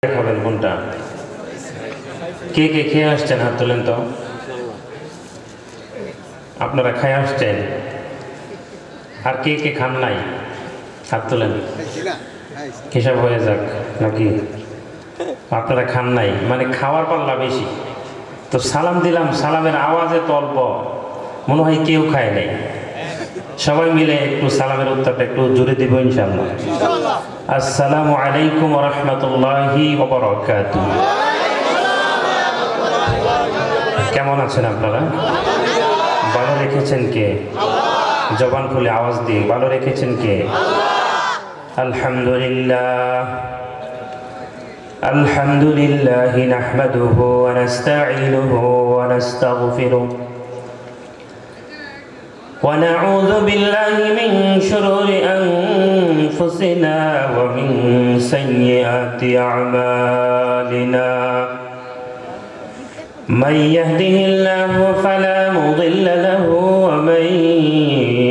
খাবেন কোনটা? কে কে খেয়ে আসছেন হাত তোলেন তো। আপনারা খেয়ে আসছেন, আর কে কে খান নাই হাত তোলেন। হিসাব হয়ে যাক নাকি? আপনারা খান নাই মানে খাওয়ার পাল্লা বেশি। তো সালাম দিলাম, সালামের আওয়াজে তো অল্প, মনে হয় কেউ খায় নাই। সবাই মিলে একটু সালামের উত্তরটা একটু জোরে দিব ইনশাআল্লাহ। আসসালামু আলাইকুম ওয়া রাহমাতুল্লাহি ওয়া বারাকাতুহু। কেমন আছেন আপনারা? ভালো রেখেছেন কে? জবান খুলে আওয়াজ দিয়ে ভালো রেখেছেন কে? আলহামদুলিল্লাহ। আলহামদুলিল্লাহ নাহমাদুহু ওয়া নাস্তাঈনুহু ওয়া নাস্তাগফিরুহু ونعوذ بالله من شرور أنفسنا ومن سيئات أعمالنا من يهده الله فلا مضل له ومن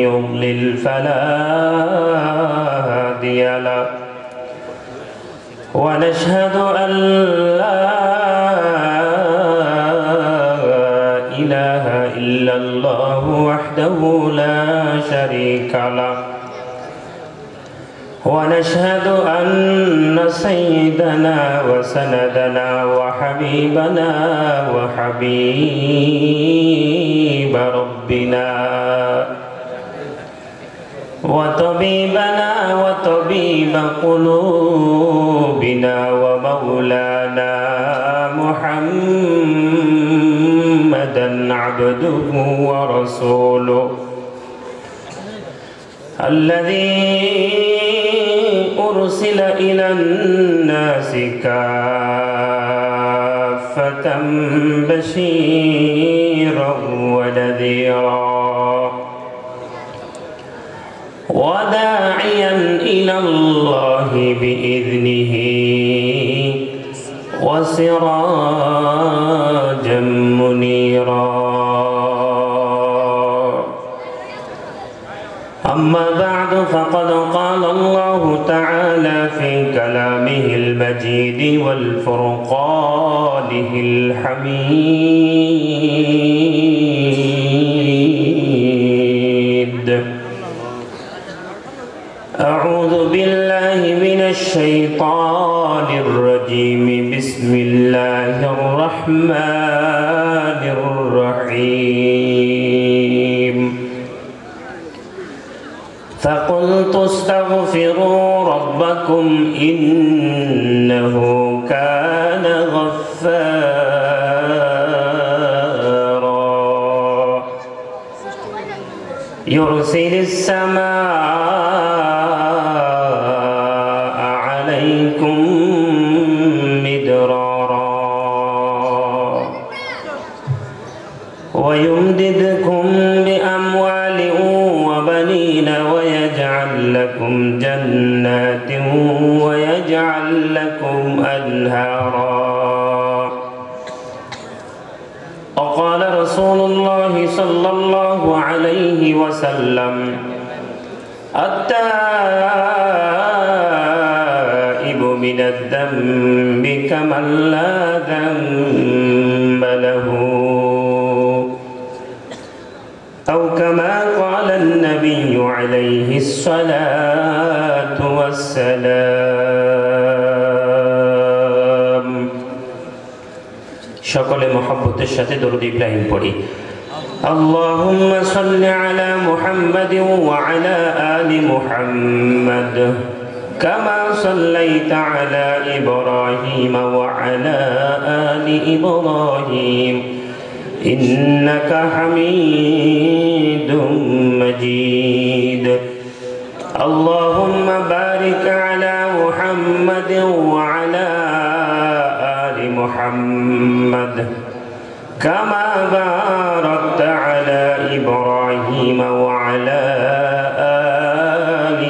يضلل فلا هادي له ونشهد أن لا إله إلا الله وحده لا شريك له ونشهد أن سيدنا وسندنا وحبيبنا وحبيب ربنا وطبيبنا وطبيب قلوبنا ومولانا محمدا عبده ورسوله الذي أرسل إلى الناس كافة بشيرا ونذيرا وداعيا إلى الله بإذنه وسراجا منيرا أما بعد فقد قال الله تعالى في كلامه المجيد والفرقانه الحميد أعوذ بالله من الشيطان الرجيم بسم الله الرحمن الرحيم فقلت استغفروا ربكم إنه كان غفارا يرسل السماء عليكم مدرارا ويمددكم بأموال وبنين ويجعل لكم جنات ويجعل لكم أنهارا وقال رسول الله صلى الله عليه وسلم التائب من الذنب كمن لا ذنب له أو كما قال النبي عليه الصلاة والسلام সকলে মহব্বতের সাথে দরুদ ইব্রাহিম পড়ি। اللهم صل على محمد وعلى آل محمد كما صليت على إبراهيم وعلى آل إبراهيم إنك حميد مجيد اللهم بارك على محمد وعلى آل محمد كما باركت على إبراهيم وعلى آل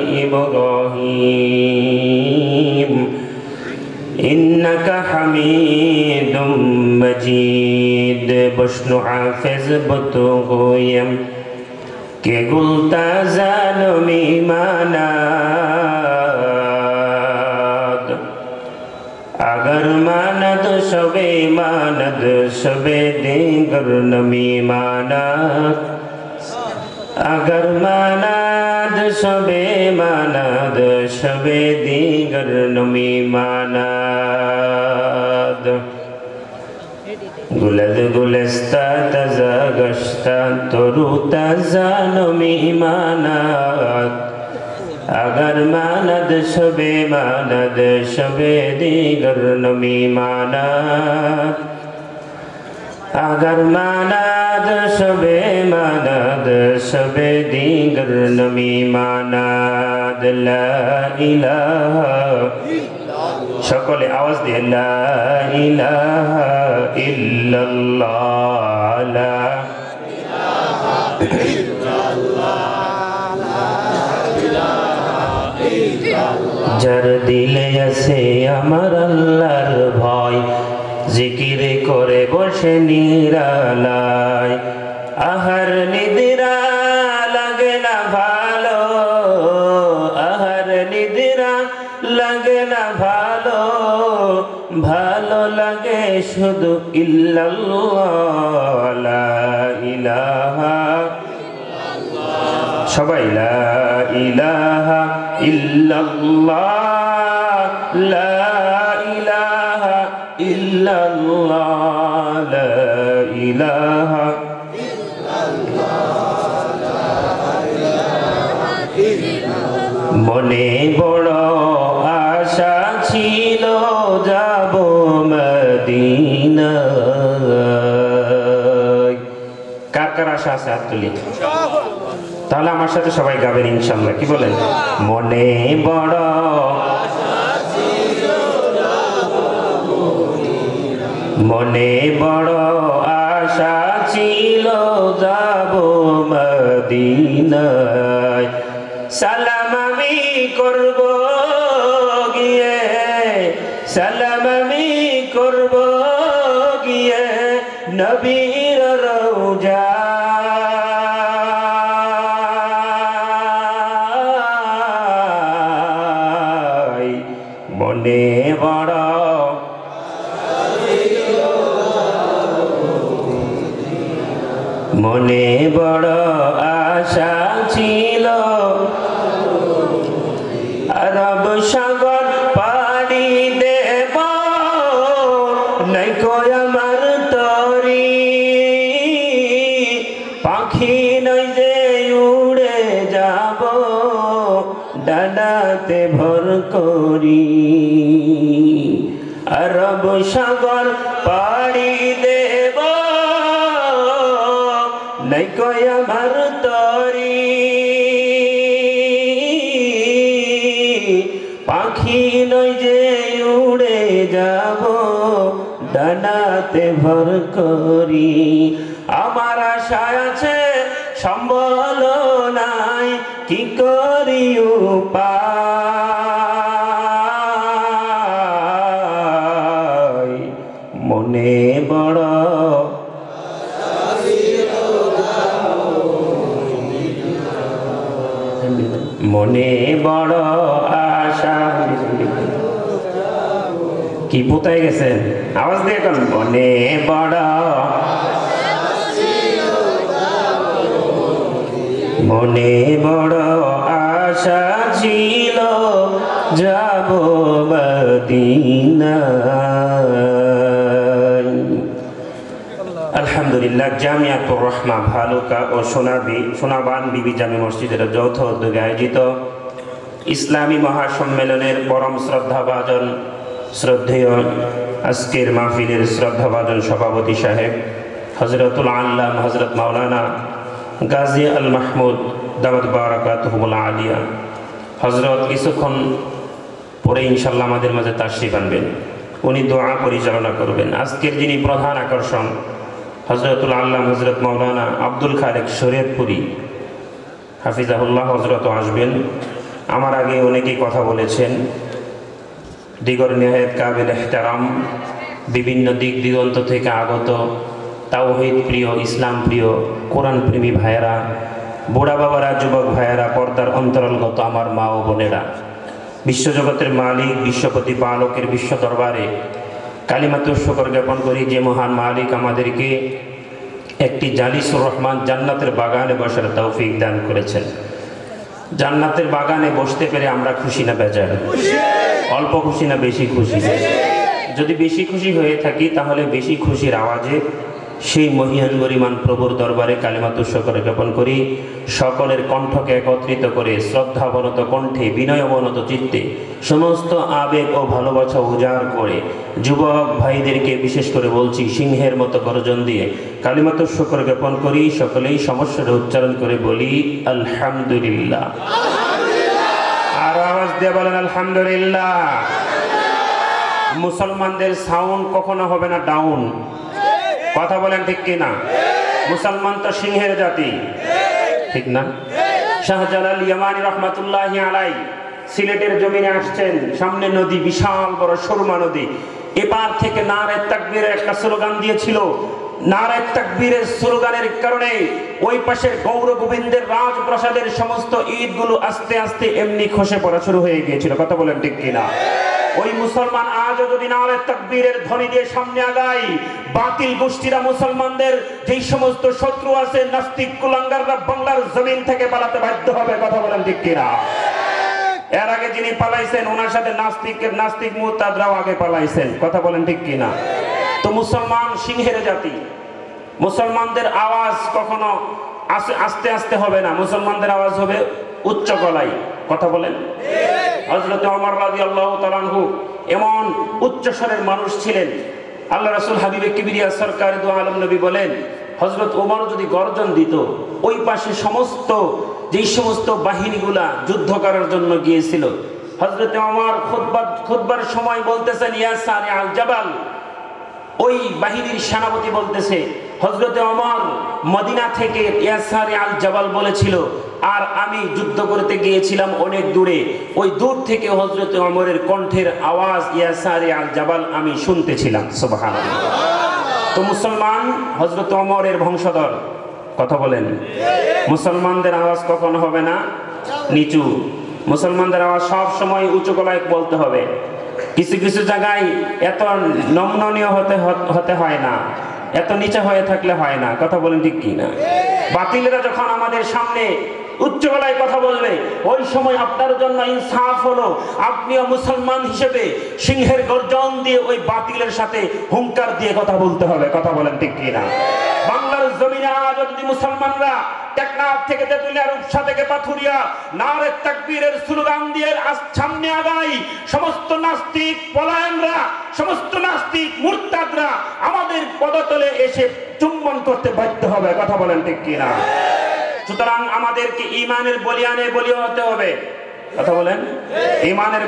إبراهيم إنك حميد مجيد بشنو حافظ بتوغيم كي قلت زالمي مانا अगर मानद शबे मानद शबे दीगर नमी मानद अगर मानद शबे मानद शबे दीगर नमी मानद गुलद गुलस्ता तज़ा गश्ता तरू तज़ा नमी मानद अगर मानद शबे दीगर नमी मानद अगर मानद शबे दीगर नमी मानद ला इलाहा सकले आवाज दिए ला इलाहा इल्लल्लाह ला जार दिले आछे आमार आल्लाहर भय जिकिर करे बसे निरालाय आहार निद्रा लागे ना भालो आहार निद्रा लागे ना भालो भालो लागे शुधु इल्लाल्लाह ला इलाहा सबाई ला इलाहा इल्लल्लाह ला इलाहा इल्लल्लाह ला इलाहा मने बड़ आशा छिलो जाबो मदीना कार कार आशा आछे हाथ तुली তাহলে আমার সাথে সবাই গাবেন ইনশাআল্লাহ কি বলেন মনে বড় মনে বড় আশা ছিল যাব মদিনায় সালাম আমি করব গিয়ে সালাম আমি করব গিয়ে নবীর রওজা মনে বড় মনে বড় আশা ছিল আরব সাগর পাড়ি দেব নাইকো আমার তরি পাখি নই যে উড়ে যাব ডানাতে ভর করি আরব সাগর পাড়ি দেব নাইকো আমার তরি পাখি নই যে উড়ে যাব ডানাতে ভর করি আমার আশা আছে সম্বল নাই কি করি উপায় মনে বড় মনে বড় আশা কি পুতাই গেছে আওয়াজ দিয়ে কোন মনে বড় মনে বড় আশা ছিল যাব মদিনা আলহামদুলিল্লাহ জামিয়াতুর রহমা ভালুকা ও সোনাবান বিবি জামে মসজিদের যৌথ উদ্যোগে আয়োজিত ইসলামী মহাসম্মেলনের পরম শ্রদ্ধাভাজন শ্রদ্ধেয় আজকের মাহফিলের শ্রদ্ধাভাজন সভাপতি সাহেব হযরতুল আল্লাম হযরত মাওলানা গাজী আল মাহমুদ দাওয়াত বারাকাতুহুল আলিয়া হযরত কিছুক্ষণ পরে ইনশাআল্লাহ আমাদের মাঝে তাশরীফ আনবেন উনি দোয়া পরিচালনা করবেন আজকের যিনি প্রধান আকর্ষণ হযরতুল আল্লাম হযরত মাওলানা আব্দুল খালেক শরীয়তপুরী হাফিজাহুল্লাহ হযরত আসবেন আমার আগে অনেকেই কথা বলেছেন দিগর নিহায়াত কাবিল ইহতারাম বিভিন্ন দিক দিগন্ত থেকে আগত তাওহীদ প্রিয় ইসলাম প্রিয় কোরআন প্রেমী ভাইয়েরা বুড়া বাবারা যুবক ভাইয়েরা পর্দার অন্তরালগত আমার মা ও বোনেরা বিশ্বজগতের মালিক বিশ্বপতি পালকের বিশ্ব দরবারে কালিমাতুশ শুকর জ্ঞাপন করি যে মহান মালিক আমাদেরকে একটি জালিসুর রহমান জান্নাতের বাগানে বসার তৌফিক দান করেছেন। জান্নাতের বাগানে বসতে পেরে আমরা খুশি না বেজার? অল্প খুশি না বেশি খুশি? যদি বেশি খুশি হয়ে থাকি তাহলে বেশি খুশির আওয়াজে সেই মহিয়ান গরিমান প্রভুর দরবারে কালিমাতুশ শুকর জ্ঞাপন করি। সকলের কণ্ঠকে একত্রিত করে শ্রদ্ধাবনত কণ্ঠে বিনয়বনত চিত্তে সমস্ত আবেগ ও ভালোবাসা উজাড় করে যুবক ভাইদেরকে বিশেষ করে বলছি, সিংহের মতো গর্জন দিয়ে কালিমাতুশ শুকর জ্ঞাপন করি। সকলেই সমস্যাটা উচ্চারণ করে বলি আলহামদুলিল্লাহ। আর আওয়াজ দিয়ে বলেন আলহামদুলিল্লাহ। মুসলমানদের সাউন্ড কখনো হবে না ডাউন, কথা বলেন ঠিক কিনা? মুসলমান তো সিংহের জাতি, ঠিক না? শাহজালাল ইয়ামানি রহমাতুল্লাহি আলাই সিলেটের জমিনে আসছেন, সামনে নদী, বিশাল বড় সুরমা নদী। এপার থেকে নারে তাকবীরের একটা স্লোগান দিয়েছিল। নারে তাকবীরের স্লোগানের কারণে ওই পাশের গৌর গোবিন্দের রাজপ্রাসাদের সমস্ত ইটগুলো আস্তে আস্তে এমনি খসে পড়া শুরু হয়ে গিয়েছিল, কথা বলেন ঠিক কিনা? ওই মুসলমান আজও যদি নারে তাকবীরের ধ্বনি দিয়ে সামনে আগায়, বাতিল গোষ্ঠীরা মুসলমানদের যেই সমস্ত শত্রু আছে, নাস্তিক কুলাঙ্গাররা বাংলার জমিন থেকে পালাতে বাধ্য হবে, কথা বলেন ঠিক কিনা? এর আগে যিনি পালাইছেন ওনার সাথে নাস্তিক মুরতাদরাও আগে পালাইছেন, কথা বলেন ঠিক কিনা? তো মুসলমান সিংহের জাতি। মুসলমানদের আওয়াজ কখনো আস্তে আস্তে হবে না, মুসলমানদের আওয়াজ হবে উচ্চ গলায়, কথা বলেন। হযরত ওমর রাদিয়াল্লাহু তাআলা আনহু এমন উচ্চ স্বরের মানুষ ছিলেন। আল্লাহ রাসূল হাবিবে কিবরিয়া সরকার দু আলম নবী বলেন, হযরত ওমর যদি গর্জন দিত, ওই পাশে যেই সমস্ত বাহিনীগুলা যুদ্ধ করার জন্য গিয়েছিল, হযরত ওমর খুতবার সময় বলতেছেন ইয়া সারি আল জাবাল। ওই বাহিনীর সেনাপতি বলতেছে, হযরত ওমর মদিনা থেকে ইয়া সারি আল জাবাল বলেছিল, আর আমি যুদ্ধ করতে গিয়েছিলাম অনেক দূরে, ওই দূর থেকে হযরত ওমরের কণ্ঠের আওয়াজ ইয়া সারি আল জাবাল আমি শুনতেছিলাম, সুবহানাল্লাহ। তো মুসলমান হযরত ওমরের বংশধর, কথা বলেন। মুসলমানদের আওয়াজ কখনো হবে না নিচু, মুসলমানদের আওয়াজ সব সময় উঁচু গলায় বলতে হবে। কিছু কিছু জায়গায় এত নমনীয় হতে হয় না, এত নিচে হয়ে থাকলে হয় না, কথা বলেন ঠিক কি না? বাতিলরা যখন আমাদের সামনে উচ্চ গলায় কথা বলবে, ওই সময় আপনার জন্য ইনসাফ হলো আপনিও মুসলমান হিসেবে সিংহের গর্জন দিয়ে ওই বাতিলের সাথে হুঙ্কার দিয়ে কথা বলতে হবে, কথা বলেন ঠিক কি না? বাংলার জমিনে আজ যদি মুসলমানরা টেকনাফ থেকে তেতুলিয়া, রূপসা থেকে পাথুরিয়া নারে তাকবীরের স্লোগান দিয়ে সামনে আগাই, সমস্ত নাস্তিক পলায়নরা, সমস্ত নাস্তিক মুরতাদরা আমাদের পদতলে এসে চুম্বন করতে বাধ্য হবে, কথা বলেন ঠিক কি না? সুতরাং আমাদেরকে ঈমানের বলিয়ানে বলিয়া হতে হবে, কথা বলেন। ঈমানের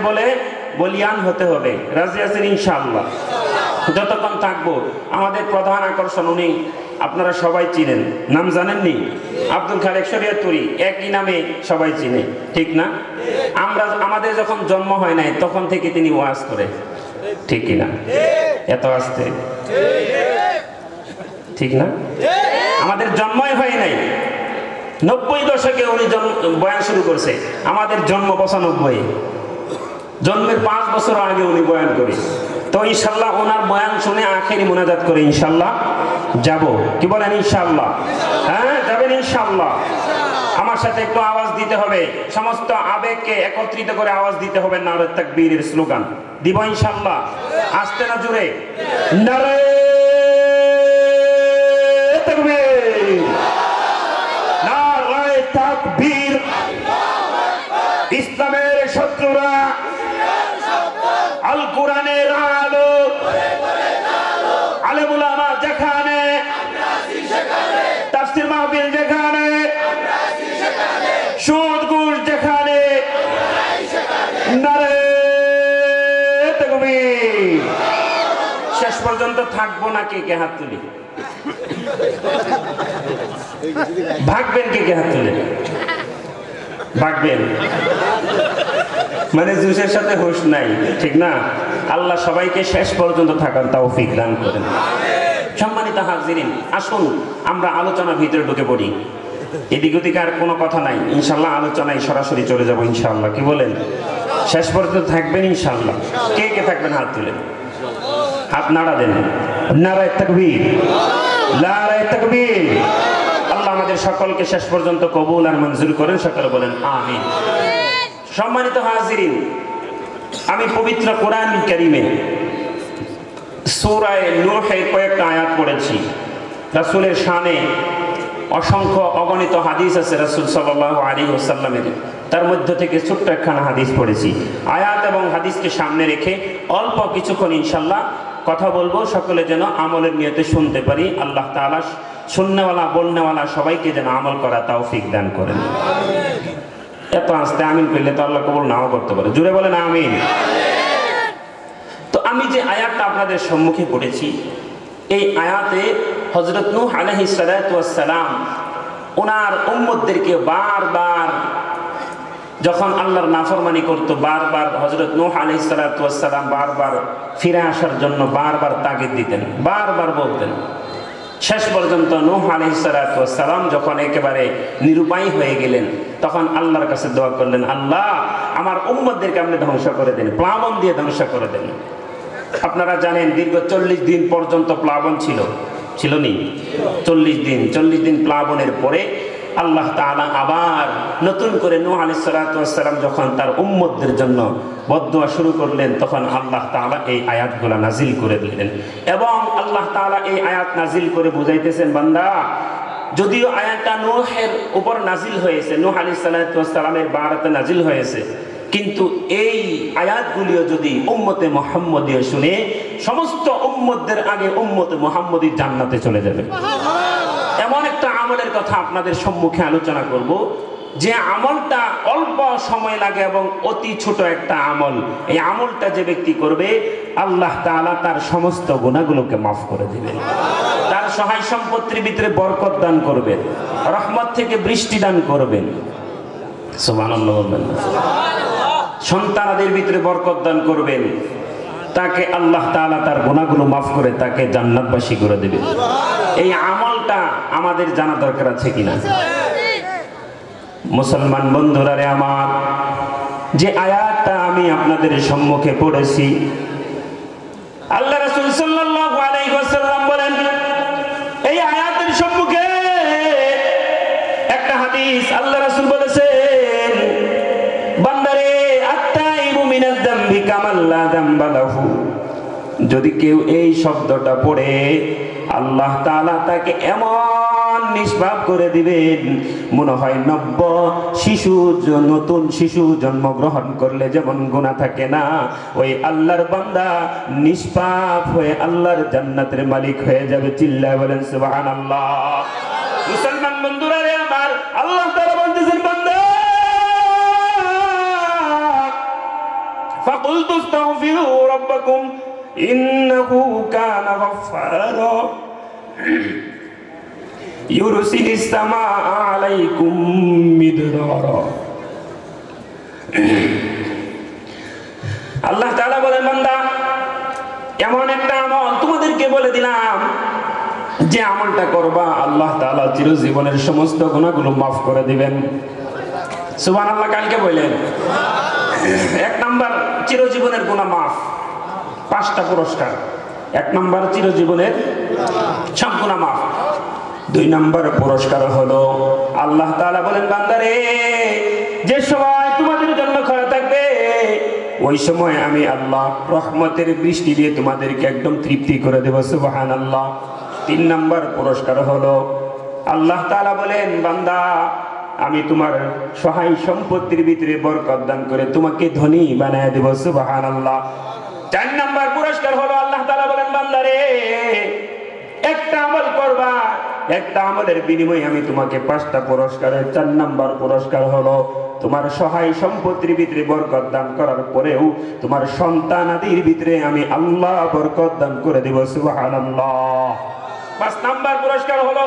বলিয়ান হতে হবে। রাজি আছেন ইনশাআল্লাহ? যতক্ষণ থাকবো আমাদের প্রধান আকর্ষণ উনি, আপনারা সবাই চিনেন, নাম জানেননি? আব্দুল খালেক শরীয়তপুরী, একই নামে সবাই চিনে, ঠিক না? আমাদের যখন জন্ম হয় নাই তখন থেকে তিনি ওয়াজ করে, ঠিক কিনা? এত আসতে, ঠিক না? আমাদের জন্মই হয় নাই, 90 দশকে উনি বয়ান শুরু করছে, আমাদের জন্ম 95, জন্মের 5 বছর আগে উনি বয়ান করি। তো ইনশাল্লাহ ওনার বয়ান শুনে আখেরি মোনাজাত করে ইনশাল্লাহ যাব, কি বলেন? ইনশাল্লাহ, হ্যাঁ যাবেন ইনশাল্লাহ। আমার সাথে একটু আওয়াজ দিতে হবে, সমস্ত আবেগকে একত্রিত করে আওয়াজ দিতে হবে নারে তাকবীরের স্লোগান দিব ইনশাল্লাহ। আসতে না জুড়ে নারে তাকবীর, নারে তাকবীর। ইসলামের শত্রুরা আল কোরআনের আলো, আলেম উলামা যেখানে, তাফসীর মাহফিল যেখানে, সুদ ঘুষ যেখানে, নারে তাকবীর। শেষ পর্যন্ত থাকবো না কে কে হাত তুলি? ভাগবেন কে কে হাত তুলে? ভাগবেন মানে জুসের সাথে হুঁশ নাই, ঠিক না? আল্লাহ সবাইকে শেষ পর্যন্ত থাকার তৌফিক দান করেন। সম্মানিত হাজিরিন, আসুন আমরা আলোচনার ভিতরে ঢুকে পড়ি। এদিক ওদিকে আর কোনো কথা নাই, ইনশাল্লাহ আলোচনায় সরাসরি চলে যাবো ইনশাল্লাহ, কি বলেন? শেষ পর্যন্ত থাকবেন ইনশাল্লাহ? কে কে থাকবেন হাত তুলে? হাত নাড়া দেন। নারায়ে তাকবীর, নারায়ে তাকবীর। আল্লাহ আমাদের সকলকে শেষ পর্যন্ত কবুল আর মঞ্জুর করেন, সকলে বলেন আমিন। সম্মানিত হাজিরিন, আমি পবিত্র কোরআন কারীমে সূরা নূহের কয়েকটা আয়াত পড়েছি। রাসূলের শানে অসংখ্য অগণিত হাদিস আছে রাসূল সাল্লাল্লাহু আলাইহি ওয়াসাল্লামের, তার মধ্য থেকে ছোট্ট একখানা হাদিস পড়েছি। আয়াত এবং হাদিসকে সামনে রেখে অল্প কিছুক্ষণ ইনশাআল্লাহ কথা বলবো, সকলে যেন আমলের নিয়তে শুনতে পারি। আল্লাহ তাআলা শুননেওয়ালা বলনেওয়ালা সবাইকে যেন আমল করা তৌফিক দান করেন। এত আস্তে আমিন বললে তো আল্লাহ কবুল নাও করতে পারে, জোরে বলেন আমিন। তো আমি যে আয়াতটা আপনাদের সম্মুখে পড়েছি, এই আয়াতে হযরত নূহ আলাইহিস সালাতু ওয়াস সালাম ওনার উম্মতদেরকে বারবার যখন আল্লাহর নাফরমানি করত, বারবার হযরত নূহ আলাইহিস সালাতু ওয়াস সালাম বারবার ফিরে আসার জন্য বারবার তাগিদ দিতেন, বারবার বলতেন। শেষ পর্যন্ত নূহ আলাইহিস সালাতু ওয়াস সালাম যখন একেবারে নিরুপায় হয়ে গেলেন, তখন আল্লাহর কাছে দোয়া করলেন, আল্লাহ আমার উম্মতদেরকে আপনি ধ্বংস করে দেন, প্লাবন দিয়ে ধ্বংস করে দেন। আপনারা জানেন দীর্ঘ 40 দিন পর্যন্ত প্লাবন ছিল নি? 40 দিন প্লাবনের পরে আল্লাহ তাআলা আবার নতুন করে নূহ আলাইহিস সালাতু ওয়াস সালাম যখন তার উম্মতদের জন্য বদদুয়া শুরু করলেন, তখন আল্লাহ তাআলা এই আয়াতগুলো নাজিল করে দিলেন। এবং আল্লাহ তাআলা এই আয়াত নাজিল করে বুঝাইতেছেন, বান্দা যদিও আয়াতটা নূহের উপর নাজিল হয়েছে, নূহ আলাইহিস সালাতু ওয়াস সালামের বারাতে নাজিল হয়েছে, কিন্তু এই আয়াতগুলিও যদি উম্মতে মুহাম্মদীয় শুনে, সমস্ত উম্মতদের আগে উম্মতে মুহাম্মদী জান্নাতে চলে যাবে। এমন একটা আমলের কথা আপনাদের সম্মুখে আলোচনা করব, যে আমলটা অল্প সময় লাগে এবং অতি ছোট একটা আমল। এই আমলটা যে ব্যক্তি করবে, আল্লাহ তাআলা তার সমস্ত গুনাহগুলোকে মাফ করে দিবেন, তার সহায় সম্পত্তির ভিতরে বরকত দান করবেন, রহমত থেকে বৃষ্টি দান করবেন। সুবহানাল্লাহ বলবেন না? সন্তানদের ভিতরে বরকত দান করবেন, তাকে আল্লাহ তাআলা তার গুনাহগুলো মাফ করে তাকে জান্নাতবাসী করে দিবেন। এই আমলটা আমাদের জানা দরকার আছে কিনা? মুসলমান বন্ধুরা রে আমার, যে আয়াতটা আমি আপনাদের সম্মুখে পড়েছি, আল্লাহ রাসূল সাল্লাল্লাহু আলাইহি ওয়াসাল্লাম বলেন, এই আয়াতের সম্মুখে একটা হাদিস আল্লাহ রাসূল বলেছেন, বান্দারে আত্তাইবু মিনাজ যামবি কামান লা যামবা লাহু। যদি কেউ এই শব্দটা পড়ে, আল্লাহ তাআলা তাকে এমন নিষ্পাপ করে দিবেন, মনে হয় নতুন শিশু জন্মগ্রহণ করলে যেমন গুনাহ থাকে না, ওই আল্লাহর বান্দা নিষ্পাপ হয়ে আল্লাহর জান্নাতের মালিক হয়ে যাবে। চিল্লায় বলেন সুবহানাল্লাহ। মুসলমান বন্ধুরা রে আমার, আল্লাহ তাআলা বলতেছেন, বান্দা ফাকুলতু আস্তাগফিরু রাব্বাকুম ইন্নাহু কানা গাফফারা ইউরসিলিস সামাআ আলাইকুম মিদরারা। আল্লাহ তাআলা বলেন, বান্দা এমন একটা আমল তোমাদেরকে বলে দিলাম, যে আমলটা করবা আল্লাহ তাআলা চিরজীবনের সমস্ত গুনাহগুলো মাফ করে দিবেন। সুবহানাল্লাহ। কালকে বললেন 1 নাম্বার চিরজীবনের গুনাহ মাফ, 5টা পুরস্কার। 1 নাম্বার চিরজীবনের সব গুনাহ মাফ। 2 নাম্বার পুরস্কার হলো আল্লাহ তাআলা বলেন, বান্দারে যে সময় তোমাদের জন্য খরা থাকবে, ওই সময় আমি আল্লাহ রহমতের বৃষ্টি দিয়ে তোমাদেরকে একদম তৃপ্তি করে দেব। সুবহানাল্লাহ। 3 নাম্বার পুরস্কার হলো আল্লাহ তাআলা বলেন, বান্দা আমি তোমার সহায় সম্পত্তির ভিতরে বরকত দান করে তোমাকে ধনী বানায় দেব। সুবহানাল্লাহ। 4 নাম্বার পুরস্কার হলো আল্লাহ তাআলা বলেন, বান্দারে একটা আমল করবা, একটা আমলের বিনিময়ে আমি তোমাকে 5টা পুরস্কারের 4 নাম্বার পুরস্কার হলো তোমার সহায় সম্পত্তির ভিতরে বরকত দান করার পরেও তোমার সন্তানাদির ভিতরে আমি আল্লাহ বরকত দান করে দেব। সুবহানাল্লাহ। 5 নাম্বার পুরস্কার হলো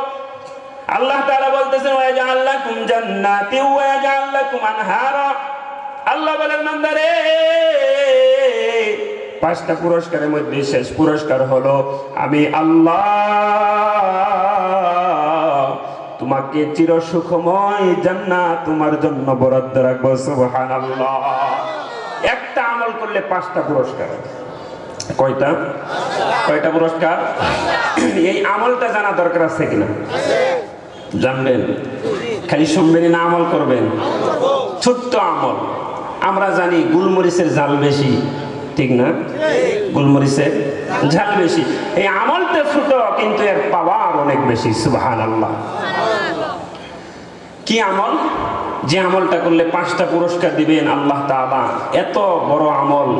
আল্লাহ তাআলা বলতেছেন, ওয়া জাআল লাকুম জান্নাতি ওয়া জাআল লাকুম আনহারা। আল্লাহ বলেন, বান্দারে 5টা পুরস্কারের মধ্যে শেষ পুরস্কার হলো আমি আল্লাহ তোমাকে চির সুখময় জান্নাত তোমার জন্য বরাদ্দ রাখবো। সুবহানাল্লাহ। একটা আমল করলে 5টা পুরস্কার। কয়টা? কয়টা পুরস্কার? এই আমলটা জানা দরকার আছে কিনা? জানবেন? খালি শুনবেন না, আমল করবেন। ছোট্ট আমল। আমরা জানি গোলমরিচের ঝাল বেশি, ঠিক না? গোলমরিচের ঝাল বেশি। এই আমলটা ছোট কিন্তু এর পাওয়ার অনেক বেশি। সুবহানাল্লাহ। কি আমল? যে আমলটা করলে 5টা পুরস্কার দিবেন আল্লাহ তাআলা। এত বড় আমল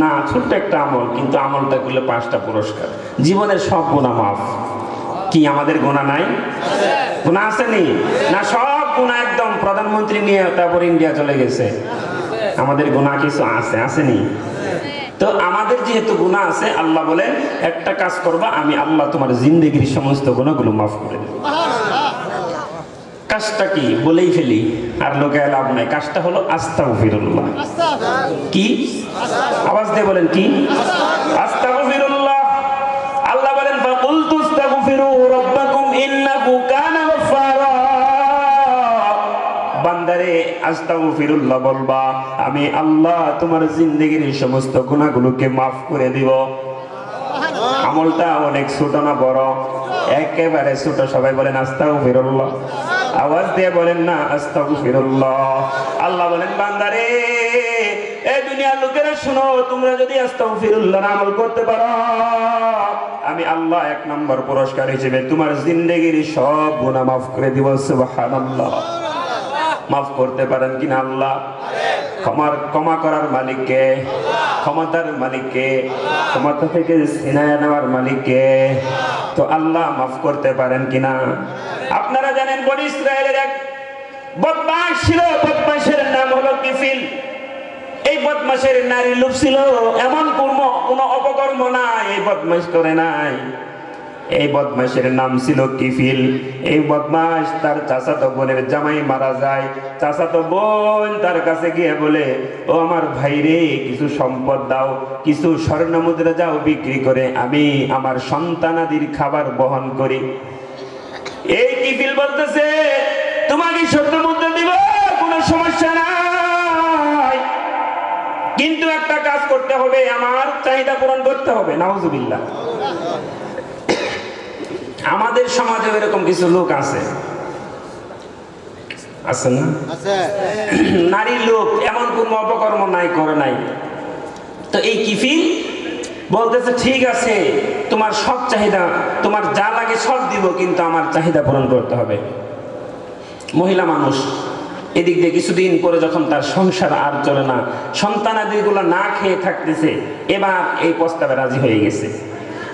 না, ছোট্ট একটা আমল, কিন্তু আমলটা করলে 5টা পুরস্কার। জীবনের সব গুনাহ মাফ। কি আমাদের গুনাহ নাই? গুনাহ আসেনি না? সব গুনাহ একদম প্রধানমন্ত্রী নিয়ে তারপর ইন্ডিয়া চলে গেছে। আমাদের গুনাহ কিছু আছে, আসেনি? তো আমাদের যেহেতু গুনাহ আছে, আল্লাহ বলেন একটা কাজ করবা, আমি আল্লাহ তোমার জিন্দেগির সমস্ত গুনাহগুলো মাফ করে দেব। কাজটা কি বলেই ফেলি, আর লোকায় লাভ নাই। কাজটা হলো আস্তাগফিরুল্লাহ। কি? আওয়াজ দিয়ে বলেন কি? আস্তাগফিরুল্লাহ। আল্লাহ বলেন ফাকুলতু আস্তাগফিরু রাব্বাকুম ইন্নাহু কানা গফফারা। বান্দারে আস্তাগফিরুল্লাহ বলবা, আমি আল্লাহ তোমার জিন্দেগির সমস্ত গুনাহগুলোকে মাফ করে দিব। আমলটা অনেক ছোট না বড়? একেবারে ছোট। সবাই বলেন আস্তাগফিরুল্লাহ। আওয়াজ দিয়ে বলেন না আস্তাগফিরুল্লাহ। আল্লাহ বলেন বান্দারে, এই দুনিয়ার লোকেরা শুনো, তোমরা যদি আস্তাগফিরুল্লাহ আমল করতে পারো, আমি আল্লাহ 1 নম্বর পুরস্কার হিসেবে তোমার জিন্দেগির সব গুনাহ মাফ করে দিব। সুবহানাল্লাহ। মাফ করতে পারেন কিনা আল্লাহ? ক্ষমা করার মালিককে, ক্ষমতার মালিককে, ক্ষমতা থেকে ছিনায় নেওয়ার মালিককে। তো আল্লাহ মাফ করতে পারেন কিনা? আপনারা জানেন বনি ইসরায়েলের এক বদমাশ ছিল, বদমাশের নাম হলো কিফিল। এই বদমাশের নারী লোভ ছিল, এমন কোনো অপকর্ম নাই এই বদমাশ করে নাই। এই বদমাশের নাম ছিল কিফিল। এই বদমাশ তার চাচাতো বোনের জামাই মারা যায়। চাচাতো বোন তার কাছে গিয়ে বলে, ও আমার ভাই রে, কিছু সম্পদ দাও, কিছু স্বর্ণ মুদ্রা যাও বিক্রি করে আমি আমার সন্তানাদির খাবার বহন করি। এই কিফিল বলতেছে, তোমাকে স্বর্ণ মুদ্রা দিব, কোনো সমস্যা নাই, কিন্তু একটা কাজ করতে হবে, আমার চাহিদা পূরণ করতে হবে। নাউজুবিল্লাহ। আমাদের সমাজে এরকম কিছু লোক আছে, আছে না? নারী লোক, এমন কোন অপকর্ম নাই, করে নাই। তো এই কিফিল বলতেছে, ঠিক আছে, তোমার সব চাহিদা, তোমার যা লাগে সব দিব, কিন্তু আমার চাহিদা পূরণ করতে হবে। মহিলা মানুষ, এদিক দিয়ে কিছুদিন পরে যখন তার সংসার আর চলে না, সন্তানাদিগুলো না খেয়ে থাকতেছে, এবার এই প্রস্তাবে রাজি হয়ে গেছে।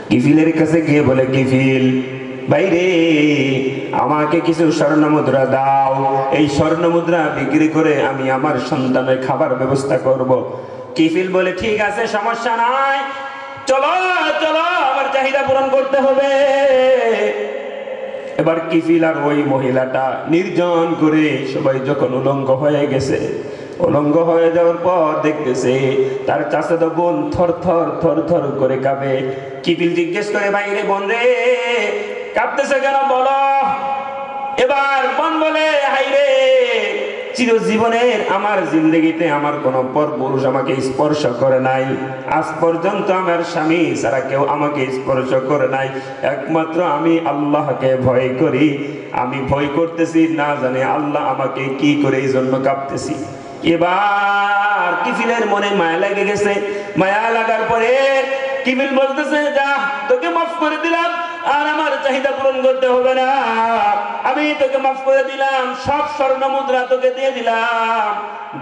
কিফিলের কাছে গিয়ে বলে, কিফিল ভাইরে, আমাকে কিছু স্বর্ণ মুদ্রা দাও, এই স্বর্ণ মুদ্রা বিক্রি করে আমি আমার সন্তানের খাবার ব্যবস্থা করব। কিফিল বলে, ঠিক আছে, সমস্যা নাই, চলো চলো, আমার চাহিদা পূরণ করতে হবে। এবার কিফিল আর ওই মহিলাটা নির্জন করে সবাই যখন উলঙ্গ হয়ে গেছে, উলঙ্গ হয়ে যাওয়ার পর দেখতেছে তার চাচাতো বোন থর থর থর থর করে কাঁপে। কিফিল জিজ্ঞেস করে, ভাইরে বোন রে, কাঁপতেছে কেন বলো? এবার বোন বলে, হাইরে, চিরজীবনের আমার জিন্দগিতে আমার কোন পরপুরুষ আমাকে স্পর্শ করে নাই, আজ পর্যন্ত আমার স্বামী ছাড়া কেউ আমাকে স্পর্শ করে নাই, একমাত্র আমি আল্লাহকে ভয় করি, আমি ভয় করতেছি, না জানে আল্লাহ আমাকে কি করে এই জন্য কাঁপতেছি। এবার কিফিলের মনে মায়া লেগে গেছে। মায়া লাগার পরে কিফিল বলতেছে, যা, তোকে মাফ করে দিলাম, আর আমার চাহিদা পূরণ করতে হবে না, আমি তোকে মাফ করে দিলাম, সব স্বর্ণ মুদ্রা তোকে দিয়ে দিলাম,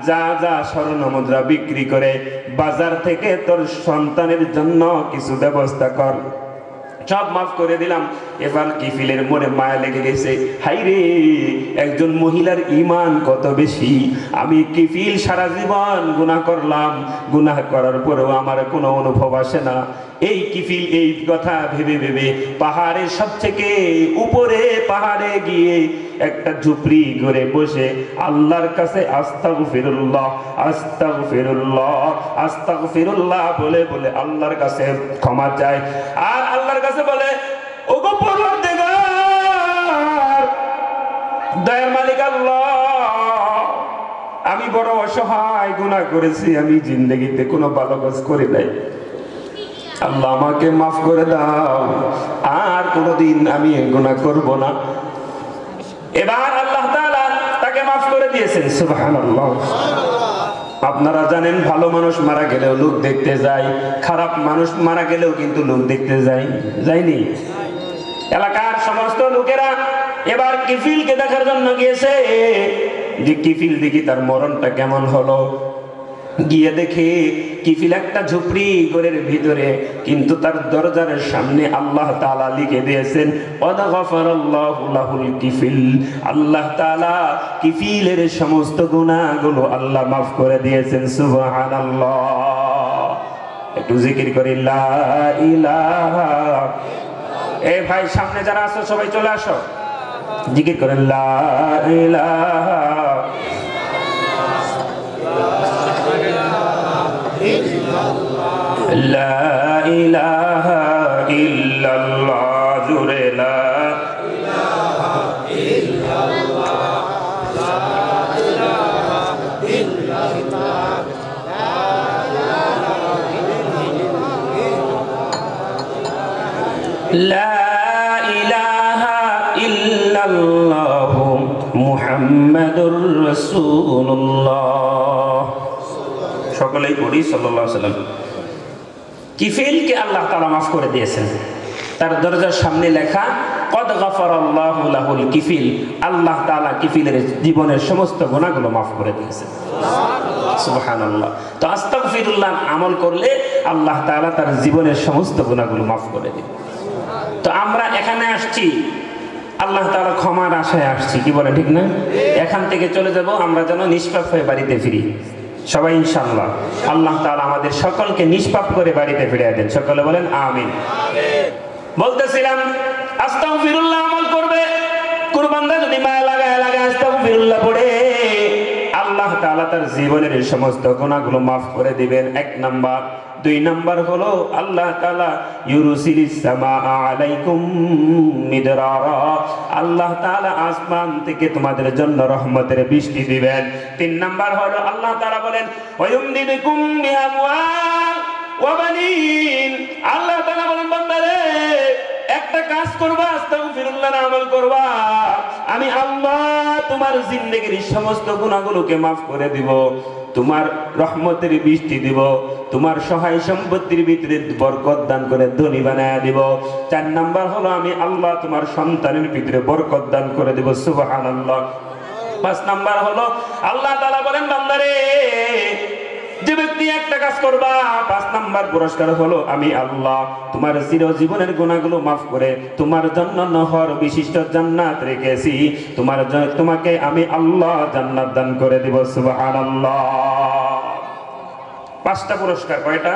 যা যা স্বর্ণ মুদ্রা বিক্রি করে বাজার থেকে তোর সন্তানের জন্য কিছু ব্যবস্থা কর, সব মাফ করে দিলাম। এবার কিফিলের মনে মায়া লেগে গেছে, হাইরে, একজন মহিলার ঈমান কত বেশি, আমি কিফিল সারা জীবন গুনাহ করলাম, গুনাহ করার পরেও আমার কোনো অনুভব আসে না। এই কিফিল এই কথা ভেবে ভেবে পাহাড়ের সবথেকে উপরে পাহাড়ে গিয়ে একটা ঝুপড়ি করে বসে আল্লাহর কাছে আস্তাগফিরুল্লাহ আস্তাগফিরুল্লাহ আস্তাগফিরুল্লাহ বলে বলে আল্লাহর কাছে ক্ষমা চায়, আর আল্লাহর কাছে বলে, ওগো পরওয়ারদিগার, দয়ার মালিক আল্লাহ, আমি বড় অসহায়, গুনাহ করেছি, আমি জিন্দগিতে কোনো ভালো কাজ করি নাই, আল্লাহ আমাকে মাফ করে দাও, আর কোনোদিন আমি গুনাহ করব না। এবার আল্লাহ তাআলা তাকে মাফ করে দিয়েছেন। সুবহানাল্লাহ। আপনারা জানেন ভালো মানুষ মারা গেলেও লোক দেখতে যায়, খারাপ মানুষ মারা গেলেও কিন্তু লোক দেখতে যায়, যায়নি? এলাকার সমস্ত লোকেরা এবার কিফিলকে দেখার জন্য গিয়েছে যে কিফিল দেখি তার মরণটা কেমন হলো। গিয়ে দেখে কিফিল একটা ঝুপড়ি ঘরের ভিতরে, কিন্তু তার দরজার সামনে আল্লাহ তাআলা লিখে দিয়েছেন ওয়া গাফারাল্লাহু লাহুল কিফিল। আল্লাহ তাআলা কিফিলের সমস্ত গুনাহগুলো আল্লাহ মাফ করে দিয়েছেন। সুবহানাল্লাহ। একটু জিকির করি লা ইলাহা। এই ভাই সামনে যারা আছো সবাই চলে আসো, জিকির করেন লা ইলাহা লা ইলাহা ইল্লাল্লাহ। জোরে লা ইলাহা ইল্লাল্লাহ, লা ইলাহা ইল্লাল্লাহ, লা ইলাহা ইল্লাল্লাহ মুহাম্মাদুর রাসূলুল্লাহ। সকলেই পড়ি সাল্লাল্লাহু আলাইহি ওয়াসাল্লাম। কিফিলকে আল্লাহ তাআলা মাফ করে দিয়েছেন। তার দরজার সামনে লেখা কদ গাফারাল্লাহু লাহুল কিফিল। আল্লাহ তাআলা কিফিলের জীবনের সমস্ত গুনাহগুলো মাফ করে দিয়েছেন। সুবহানাল্লাহ। তো আস্তাগফিরুল্লাহ আমল করলে আল্লাহ তাআলা তার জীবনের সমস্ত গুনাহগুলো মাফ করে দিবেন। তো আমরা এখানে আসছি আল্লাহ তাআলা ক্ষমার আশায় আসছি, কি বলে ঠিক না? এখান থেকে চলে যাব আমরা যেন নিষ্পাপ হয়ে বাড়িতে ফিরি সবাই ইনশাআল্লাহ। আল্লাহ তাআলা আমাদের সকলকে নিষ্পাপ করে বাড়িতে ফিরিয়ে দেন। সকলে বলেন আমিন। বলতেছিলাম আস্তাগফিরুল্লাহ আমল করবে কোন বান্দা যদি মায়া লাগায় আস্তাগফিরুল্লাহ পড়ে আল্লাহ তাআলা তার জীবনের এই সমস্ত গুনাহগুলো মাফ করে দিবেন। এক নাম্বার। দুই নাম্বার হলো আল্লাহ তাআলা ইউরসিলিস সামাআ আলাইকুম মিদরারা। আল্লাহ তাআলা আসমান থেকে তোমাদের জন্য রহমতের বৃষ্টি দিবেন। তিন নাম্বার হলো আল্লাহ তাআলা বলেন ওয়ায়ুমদিদুকুম বিআমওয়াল ওয়া বানিন। আল্লাহ তাআলা বলেন বান্দারে একটা কাজ করবা, আস্তাগফিরুল্লাহ আমল করবা, আমি আল্লাহ তোমার জিন্দেগীর সমস্ত গুনাহগুলোকে মাফ করে দিব, তোমার রহমতের বৃষ্টি দিব, তোমার সহায় সম্পত্তির ভিতরে বরকত দান করে ধনী বানায় দিব। চার নাম্বার হলো আমি আল্লাহ তোমার সন্তানের ভিতরে বরকত দান করে দিব। সুবহানাল্লাহ। পাঁচ নাম্বার হলো আল্লাহ তাআলা বলেন বান্দারে যে ব্যক্তি একটা কাজ করবা, পাঁচ নাম্বার পুরস্কার হলো আমি আল্লাহ তোমার চিরজীবনের গুনাহগুলো মাফ করে তোমার জন্য নহর বিশিষ্ট জান্নাত রেখেছি, তোমাকে আমি আল্লাহ জান্নাত দান করে দিব। সুবহানাল্লাহ। পাঁচটা পুরস্কার। কয়টা?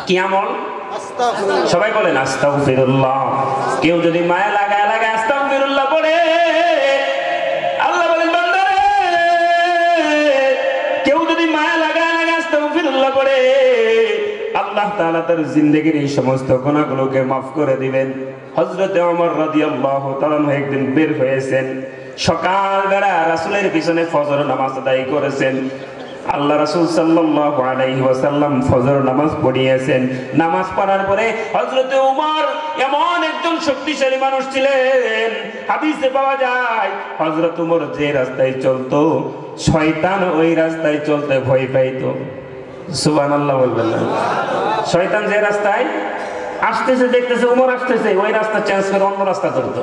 কি আমল? সবাই বলেন আস্তাগফিরুল্লাহ। কেউ যদি মায়া লাগায় আস্তাগফিরুল্লাহ পড়ে আল্লাহ বলেন বান্দারে কেউ যদি মায়া লাগায় আস্তাগফিরুল্লাহ পড়ে আল্লাহ তাআলা তার জিন্দেগীর এই সমস্ত গুনাহগুলোকে মাফ করে দিবেন। হযরত ওমর রাদিয়াল্লাহু তাআলা একদিন বের হয়েছেন, সকালবেলা রাসূলের পিছনে ফজর নামাজ আদায় করেছেন। আল্লাহ রাসূল সাল্লাল্লাহু আলাইহি ওয়াসাল্লাম ফজর নামাজ পড়িয়েছেন। নামাজ পড়ার পরে হযরত ওমর এমন একজন শক্তিশালী মানুষ ছিলেন, হাদিসে পাওয়া যায় হযরত ওমর যে রাস্তায় চলতো শয়তান ওই রাস্তায় চলতে ভয় পাইতো। সুবহানাল্লাহ বলবেন না? শয়তান যে রাস্তায় আসতেছে দেখতেছে ওমর আসতেছে, ওই রাস্তা চেঞ্জ করে অন্য রাস্তা ধরতো।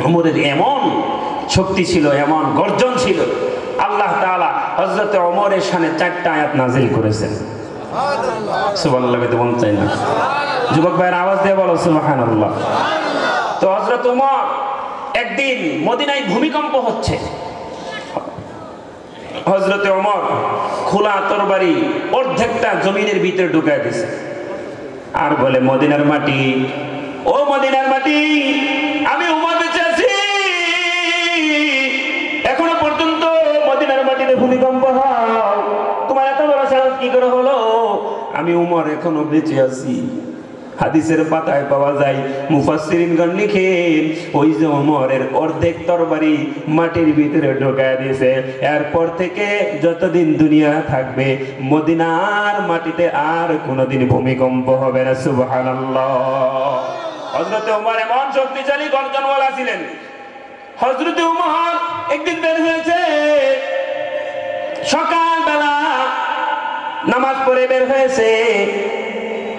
ওমরের এমন শক্তি ছিল, এমন গর্জন ছিল, আল্লাহ তাআলা হযরত ওমরের শানে 4টা আয়াত নাযিল করেছেন। সুবহানাল্লাহ বলতে মন চাই না? যুবক ভাইয়ের আওয়াজ দিয়ে বলো সুবহানাল্লাহ। তো হযরত ওমর একদিন মদিনায় ভূমিকম্প হচ্ছে, হযরত ওমর খোলা তরবারি অর্ধেকটা জমিনের ভিতরে ঢুকায় দিয়েছে আর বলে মদিনার মাটি, ও মদিনার মাটি, আমি ওমর বেঁচে আছি, এখনো পর্যন্ত মদিনার মাটিতে ভূমিকম্প হয়, তোমার এত বড় সাহস কি করে হলো? আমি ওমর এখনো বেঁচে আছি। হাদিসের পাতায় পাওয়া যায়, মুফাসসিরিনগণ লিখেন ওই যে ওমরের অর্ধেক তরবারি মাটির ভিতরে ঢোকায় দিয়েছে। এরপর থেকে যতদিন দুনিয়া থাকবে মদিনার মাটিতে আর কোনোদিন ভূমিকম্প হবে না। সুবহানাল্লাহ। হযরত ওমর এমন শক্তিশালী গর্জনওয়ালা ছিলেন। হযরত ওমর একদিন বের হয়েছে, সকালবেলা নামাজ পড়ে বের হয়েছে,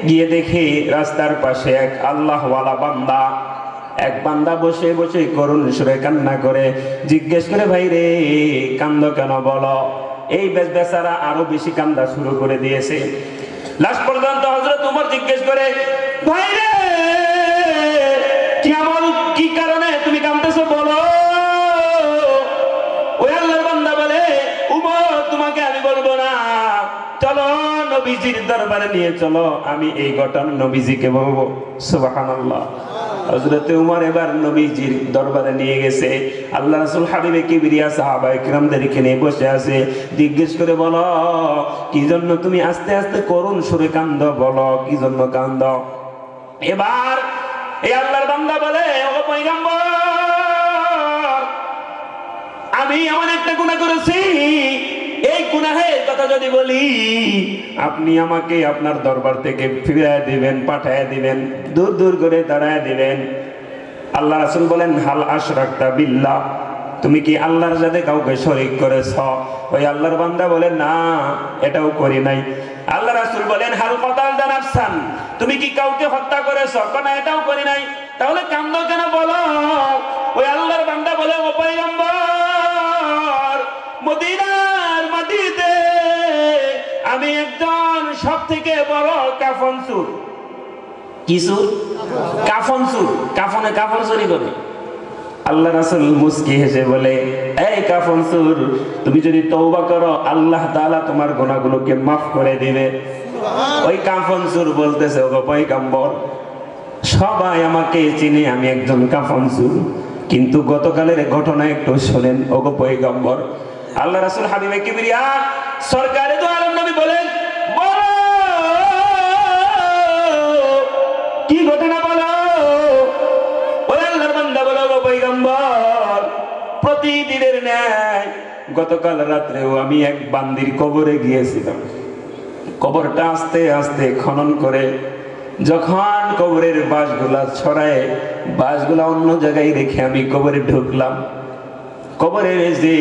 গিয়ে দেখে রাস্তার পাশে এক আল্লাহওয়ালা বান্দা, এক বান্দা বসে বসে করুণ সুরে কান্না করে। জিজ্ঞেস করে, ভাই রে কান্দ কেন বলো? এই বেচারা আরো বেশি কান্দা শুরু করে দিয়েছে। লাস্ট পর্যন্ত হযরত ওমর জিজ্ঞেস করে, ভাই রে কি কারণে তুমি কাঁদতেছো বলো? ওই আল্লাহর বান্দা বলে, ওমর তোমাকে আমি বলবো না, চলো নবীজির দরবারে নিয়ে চলো, আমি এই ঘটনা নবীজিকে বলবো। সুবহানাল্লাহ। হযরত ওমর এবার নবীজির দরবারে নিয়ে গেছে। আল্লাহ রাসূল হাবিবে কিবরিয়া সাহাবায়ে কিরামদেরকে নিয়ে বসে আছে। জিজ্ঞেস করে, বলো কি জন্য তুমি আস্তে আস্তে করুণ সুরে কান্দো, বলো কি জন্য কান্দো? এবার এই আল্লাহর বান্দা বলে, ও পয়গম্বর, আমি এমন একটা গুনাহ করেছি, এই গুনাহের কথা যদি বলি আপনি আমাকে আপনার দরবার থেকে ফিরিয়ে দিবেন, পাঠিয়ে দিবেন, দূর দূর করে তাড়ায় দিবেন। আল্লাহ রাসূল বলেন, হাল আশরাকতা বিল্লাহ, তুমি কি আল্লাহর সাথে কাউকে শরীক করেছ? ওই আল্লাহর বান্দা বলেন, না এটাও করি নাই। আল্লাহ রাসূল বলেন, হাল কতালতা নাফসান, তুমি কি কাউকে হত্যা করেছ? না এটাও করি নাই। তাহলে কান্দো কেন বলো? ওই আল্লাহর বান্দা বলে, ও পয়গম্বর, মদিনার মাটিতে আমি একজন সব থেকে বড় কাফন চোর। কি চোর? কাফন চোর। কাফনে কাফন চুরি করে। আল্লাহ রাসূল মুস্কি হেসে বলে, এই কাফন চোর, তুমি যদি তওবা করো আল্লাহ তাআলা তোমার গুনাহগুলোকে মাফ করে দিবে। ওই কাফন চোর বলতেছে, ও পয়গম্বর, সবাই আমাকে চিনে আমি একজন কাফন চোর, কিন্তু গতকালের ঘটনা একটু শুনেন ও পয়গম্বর। আল্লাহ রাসূল হাবিবে কিবরিয়া সরকারে দো আলম নবী বলেন, বলো কি ঘটনা বলো? ওই আল্লাহর বান্দা বলো, ও পয়গম্বর, প্রতিদিনের ন্যায় গতকাল রাত্রেও আমি এক বান্দির কবরে গিয়েছিলাম। কবরটা আস্তে আস্তে খনন করে যখন কবরের বাঁশগুলা ছড়ায়, বাঁশগুলা অন্য জায়গায় রেখে আমি কবরে ঢুকলাম। কবরের যে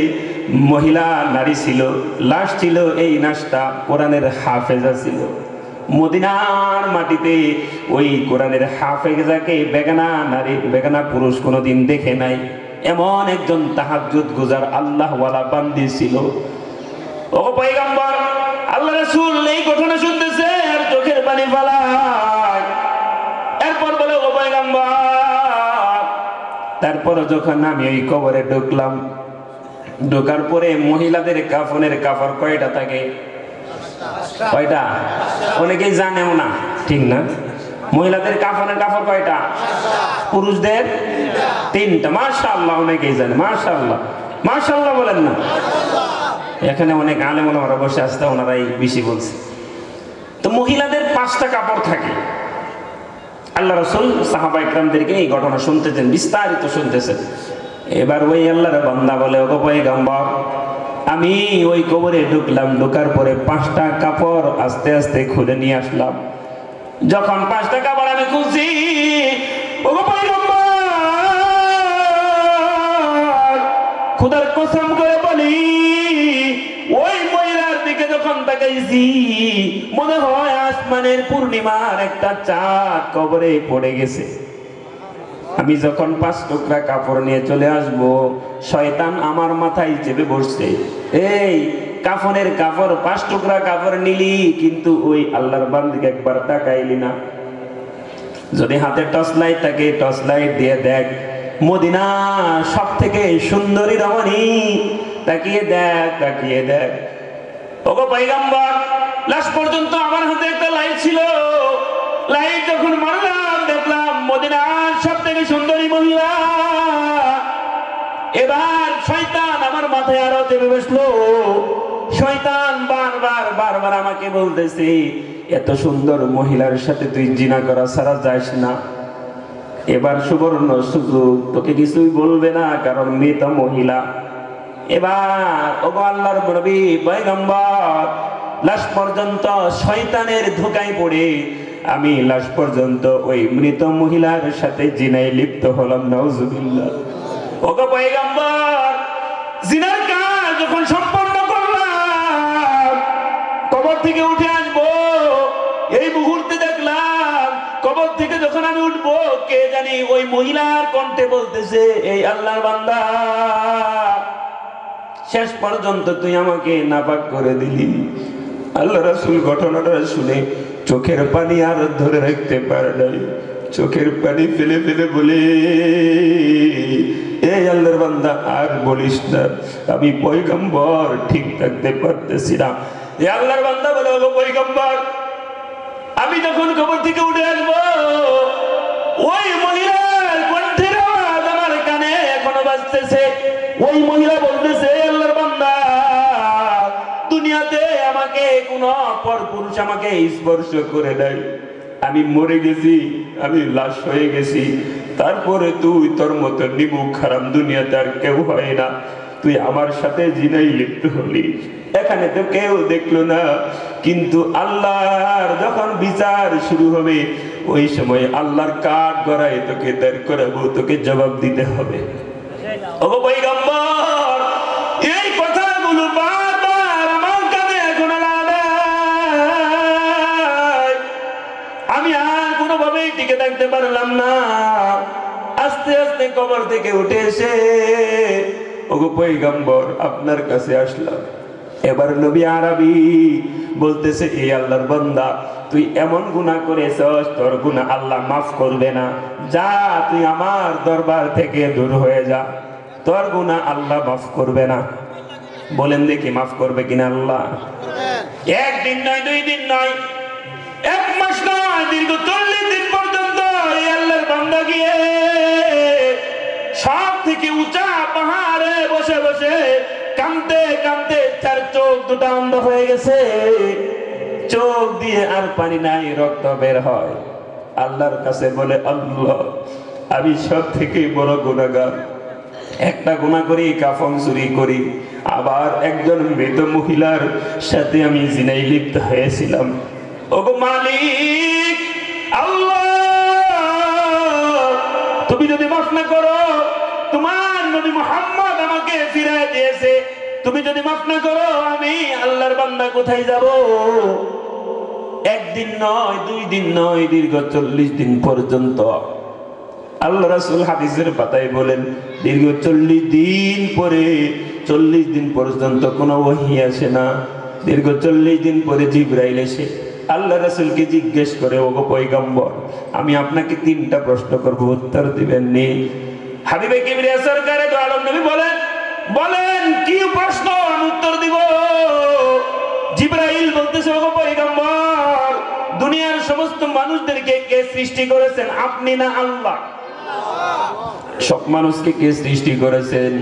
মহিলা নারী ছিল, লাশ ছিল, এই লাশটা কোরআনের হাফেজা ছিল। মদিনার মাটিতে ওই কোরআনের হাফেজাকে বেগানা নারী, বেগানা পুরুষ কোনোদিন দেখে নাই। এমন একজন তাহাজ্জুদ গুজার আল্লাহওয়ালা বান্দি ছিল। ও পয়গম্বর, আল্লাহ রাসূল এই ঘটনা শুনতেছে আর চোখের পানি ফেলায়। এরপর বলে, ও পয়গম্বর, তারপর যখন আমি ওই কবরে ঢুকলাম, ঢোকার পরে মহিলাদের কাফনের কাপড় কয়টা থাকে? কয়টা? অনেকেই জানেও না, ঠিক না? মহিলাদের কাফনের কাপড় কয়টা? পুরুষদের 3টা। মাশাআল্লাহ, অনেকেই জানে। মাশাআল্লাহ, মাশাআল্লাহ বলেন না? এখানে অনেক আলেম ওলামারা বসে আসতে, ওনারাই বেশি বলছে। তো মহিলাদের 5টা কাপড় থাকে। আল্লাহ রাসূল সাহাবা ইকরামদেরকে এই ঘটনা শুনতেছেন, বিস্তারিত শুনতেছেন। এবার ওই আল্লাহর বান্দা বলে, ও পয়গম্বর, আমি ওই কবরে ঢুকলাম, ঢোকার পরে 5টা কাপড় আস্তে আস্তে খুলে নিয়ে আসলাম। যখন 5টা কাপড় আমি খুলছি, ও পয়গম্বর, খোদার কসম করে বলি, ওই মহিলার দিকে যখন তাকাইছি মনে হয় আসমানের পূর্ণিমার একটা চাঁদ কবরে পড়ে গেছে। আমি যখন 5 টুকরা কাপড় নিয়ে চলে আসব, শয়তান আমার মাথায় চেপে বসছে, এই কাফনের কাপড় 5 টুকরা কাপড় নিলি, কিন্তু ওই আল্লাহর বান্দিকে একবার তাকাইলি না। যদি হাতে টর্চ লাইট থাকে, টর্চ লাইট দিয়ে দেখ, মদিনা সব থেকে সুন্দরী রমণী, তাকিয়ে দেখ, তাকিয়ে দেখ। ওগো পয়গম্বর, লাস্ট পর্যন্ত আমার হাতে একটা লাইট ছিল, লাইট যখন মারলাম দেখলাম মদিনার সব থেকে সুন্দরী মহিলা। এবার শয়তান আমার মাথায় আরো চেপে বসলো। শয়তান বারবার আমাকে বলতেছে, এত সুন্দর মহিলার সাথে তুই জিনা করা ছাড়া যাস না। এবার সুবর্ণ সুযোগ, তোকে কিছুই বলবে না কারণ মৃত মহিলা। এবার ওগো আল্লাহর নবী পয়গম্বর, লাশ পর্যন্ত শয়তানের ধোঁকায় পড়ে আমি লাশ পর্যন্ত ওই মৃত মহিলার সাথে জিনায় লিপ্ত হলাম। নাউজুবিল্লাহ। ওগো পয়গম্বর, জিনার কাজ যখন সম্পন্ন করলাম, কবর থেকে উঠে আসবো, এই মুহূর্তে দেখলাম কবর থেকে যখন আমি উঠবো, কে জানি ওই মহিলার কণ্ঠে বলতেছে, এই আল্লাহর বান্দা, শেষ পর্যন্ত তুই আমাকে নাপাক করে দিলি। আল্লাহ রাসূল ঘটনাটা শুনে চোখের পানি আর ধরে রাখতে পারে নাই, চোখের পানি ফেলে ফেলে বলে, এই আল্লাহর বান্দা আর বলিস না, আমি পয়গম্বর ঠিক থাকতে পারতেছি না। এই আল্লাহর বান্দা বলে, ওগো পয়গম্বর, আমি যখন কবর থেকে উঠে আসবো, ওই মহিলার কণ্ঠের আওয়াজ আমার কানে এখনো বাজতেছে। ওই মহিলা বলতেছে, আল্লাহর বান্দা, দুনিয়াতে আমাকে কোন পরপুরুষ আমাকে স্পর্শ করে দেয়, আমি মরে গেছি, আমি লাশ হয়ে গেছি, তারপরে তুই তোর মতো নিমুখ হারাম দুনিয়াতে আর কেউ হয় না, তুই আমার সাথে জিনায় লিপ্ত হলি। এখানে তো কেউ দেখলো না, কিন্তু আল্লাহর যখন বিচার শুরু হবে, ওই সময় আল্লাহর কাঠ গড়ায় তোকে দাঁড় করাবো, তোকে জবাব দিতে হবে। ওগো পয়গম্বর, এই কথাগুলো বারবার আমার কানে এখন আমি আর কোনোভাবেই টিকে থাকতে পারলাম না। আস্তে আস্তে কবর থেকে উঠে এসে ওগো পয়গম্বর আপনার কাছে আসলাম। এবার নবী আরবি বলতেছে, এই আল্লাহর বান্দা, তুই এমন গুনাহ করেছস, তোর গুনাহ আল্লাহ মাফ করবে না, যা তুই আমার দরবার থেকে দূর হয়ে যা, তোর গুনাহ আল্লাহ মাফ করবে না। বলেন দেখি মাফ করবে কিনা আল্লাহ? একদিন নয়, 2 দিন নয়, 1 মাস নয়, দীর্ঘ 40 দিন পর্যন্ত এই আল্লাহর বান্দা গিয়ে সব থেকে উঁচা পাহাড়ে বসে বসে কাঁদতে কাঁদতে তার চোখ দুটো অন্ধ হয়ে গেছে, চোখ দিয়ে আর পানি নাই, রক্ত বের হয়। আল্লাহর কাছে বলে, আল্লাহ, আমি সব থেকে বড় গুনাহগার, একটা গুনাহ করি, কাফন চুরি করি, আবার একজন মৃত মহিলার সাথে আমি জিনায় লিপ্ত হয়েছিলাম। ওগো মালিক আল্লাহ, তুমি যদি মাফ না করো, তোমার নবী মুহাম্মদ আমাকে ফিরায় দিয়েছে, তুমি যদি মাফ না করো, আমি আল্লাহর বান্দা কোথায় যাব? একদিন নয়, 2 দিন নয়, দীর্ঘ 40 দিন পর্যন্ত আল্লাহ রাসূল হাদিসের পাতায় বলেন, দীর্ঘ 40 দিন পরে, 40 দিন পর্যন্ত কোনো ওহী আসে না। দীর্ঘ 40 দিন পরে জিবরাইল এসে আল্লাহ রাসূলকে জিজ্ঞেস করে, ওগো পয়গম্বর, আমি আপনাকে 3টা প্রশ্ন করব, উত্তর দিবেন নি? হাবিবে কিবরিয়া সরকারে দো আলম নবী বলেন, বলেন কি প্রশ্ন, আমি উত্তর দিব। জিবরাইল বলতেছে, ওগো পয়গম্বর, দুনিয়ার সমস্ত মানুষদেরকে কে সৃষ্টি করেছেন, আপনি না আল্লাহ? সব মানুষকে কে সৃষ্টি করেছেন?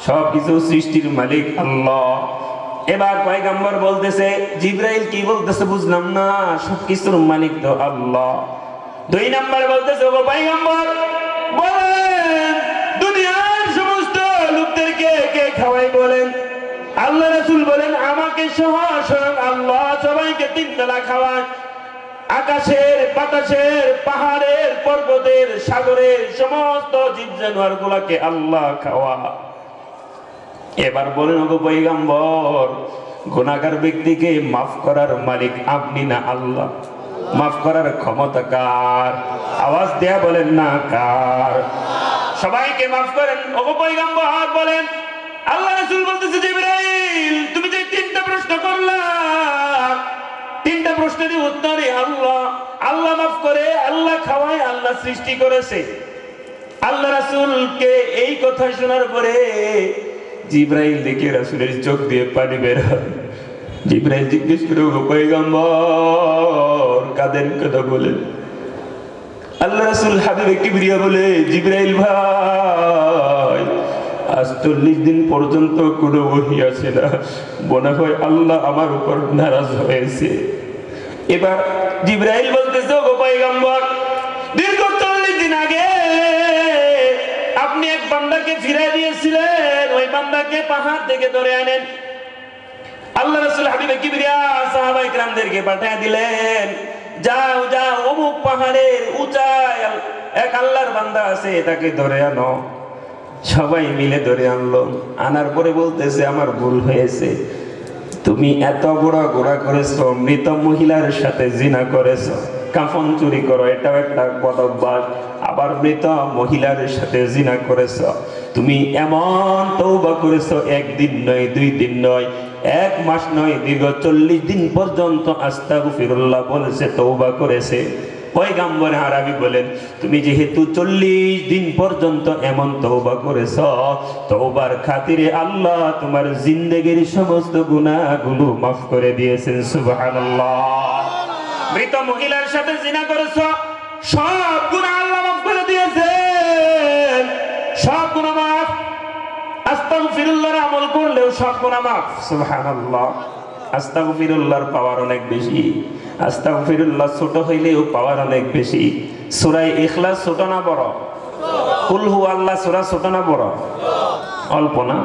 সব কিছু সৃষ্টির মালিক আল্লাহ। এবার পয়গম্বর বলতেছে, জিবরাইল কি বলতেছে বুঝলাম না, সবকিছুর মালিক তো আল্লাহ। 2 নম্বরে বলতেছে, ওগো পয়গম্বর, বলেন দুনিয়ার সমস্ত লোকদেরকে কে খাওয়াই বলেন? আল্লাহ রাসূল বলেন, আমাকে সহ স্বয়ং আল্লাহ সবাইকে 3 বেলা খাওয়ায়। আকাশের, বাতাসের, পাহাড়ের, পর্বতের, সাগরের সমস্ত জীব জানোয়ার গুলাকে আল্লাহ খাওয়া। এবার বলেন, ওগো পয়গম্বর, গুনাহগার ব্যক্তিকে মাফ করার মালিক আপনি না আল্লাহ? মাফ করার ক্ষমতা কার? আওয়াজ দেয়া বলেন না কার? সবাইকে মাফ করেন। ওগো পয়গম্বর বলেন, আল্লাহ রাসূল বলতেছে, জিবরাইল তুমি যে 3টা প্রশ্ন করলা, 3টা প্রশ্নেরই উত্তরে আল্লাহ, আল্লাহ মাফ করে, আল্লাহ খাওয়ায়, আল্লাহ সৃষ্টি করেছে। আল্লাহ রাসূলকে এই কথা শোনার পরে জিবরাইল দেখে রাসূলের চোখ দিয়ে পানি বের হয়। জিবরাইল জিজ্ঞেস করে, ওগো পয়গম্বর কাঁদেন কথা বলেন? আল্লাহ রাসূল হাবিবে কিবরিয়া বলে, জিবরাইল ভাই, আজ 40 দিন পর্যন্ত কোনো ওহী আসে না, মনে হয় আল্লাহ আমার উপর নারাজ হয়েছে। এবার জিবরাইল বলতেছে, ওগো পয়গম্বর, দীর্ঘ 40 দিন আগে আপনি এক বান্দাকে ফিরাই দিয়েছিলেন, ওই বান্দাকে পাহাড় থেকে ধরে আনেন। আল্লাহ রাসূল হাবিবে কিবরিয়া সাহাবায়ে কিরামদেরকে পাঠিয়ে দিলেন, যাও যাও অমুক পাহাড়ের উঁচায় এক আল্লাহর বান্দা আছে, তাকে ধরে আনো। সবাই মিলে ধরে আনলো। আনার পরে বলতেছে, আমার ভুল হয়েছে, তুমি এত বড় গোড়া করেছো, মৃত মহিলার সাথে জিনা করেছো, কাফন চুরি করো, এটাও একটা বদ অভ্যাস, আবার মৃত মহিলার সাথে জিনা করেছো, তুমি এমন তওবা করেছো, একদিন নয়, 2 দিন নয়, 1 মাস নয়, দীর্ঘ 40 দিন পর্যন্ত আস্তাগফিরুল্লাহ বলেছে, তওবা করেছে। পয়গম্বর আরবি বলেন, তুমি যেহেতু 40 দিন পর্যন্ত এমন তওবা করেছো, তওবার খাতিরে আল্লাহ তোমার জিন্দেগীর সমস্ত গুনাহগুলো মাফ করে দিয়েছেন। সুবহানাল্লাহ। মৃত মহিলার সাথে জিনা করেছো, সব গুনাহ আল্লাহ মাফ করে দিয়েছেন, সব গুনাহ মাফ। আস্তাগফিরুল্লাহর আমল করলেও সব গুনাহ মাফ। সুবহানাল্লাহ। আস্তাগফিরুল্লাহর পাওয়ার অনেক বেশি। আস্তাগফিরুল্লাহ ছোট হইলেও পাওয়ার অনেক বেশি। সূরা ইখলাস ছোট না বড়? কুল হু আল্লাহ সূরা ছোট না বড়? অল্প না?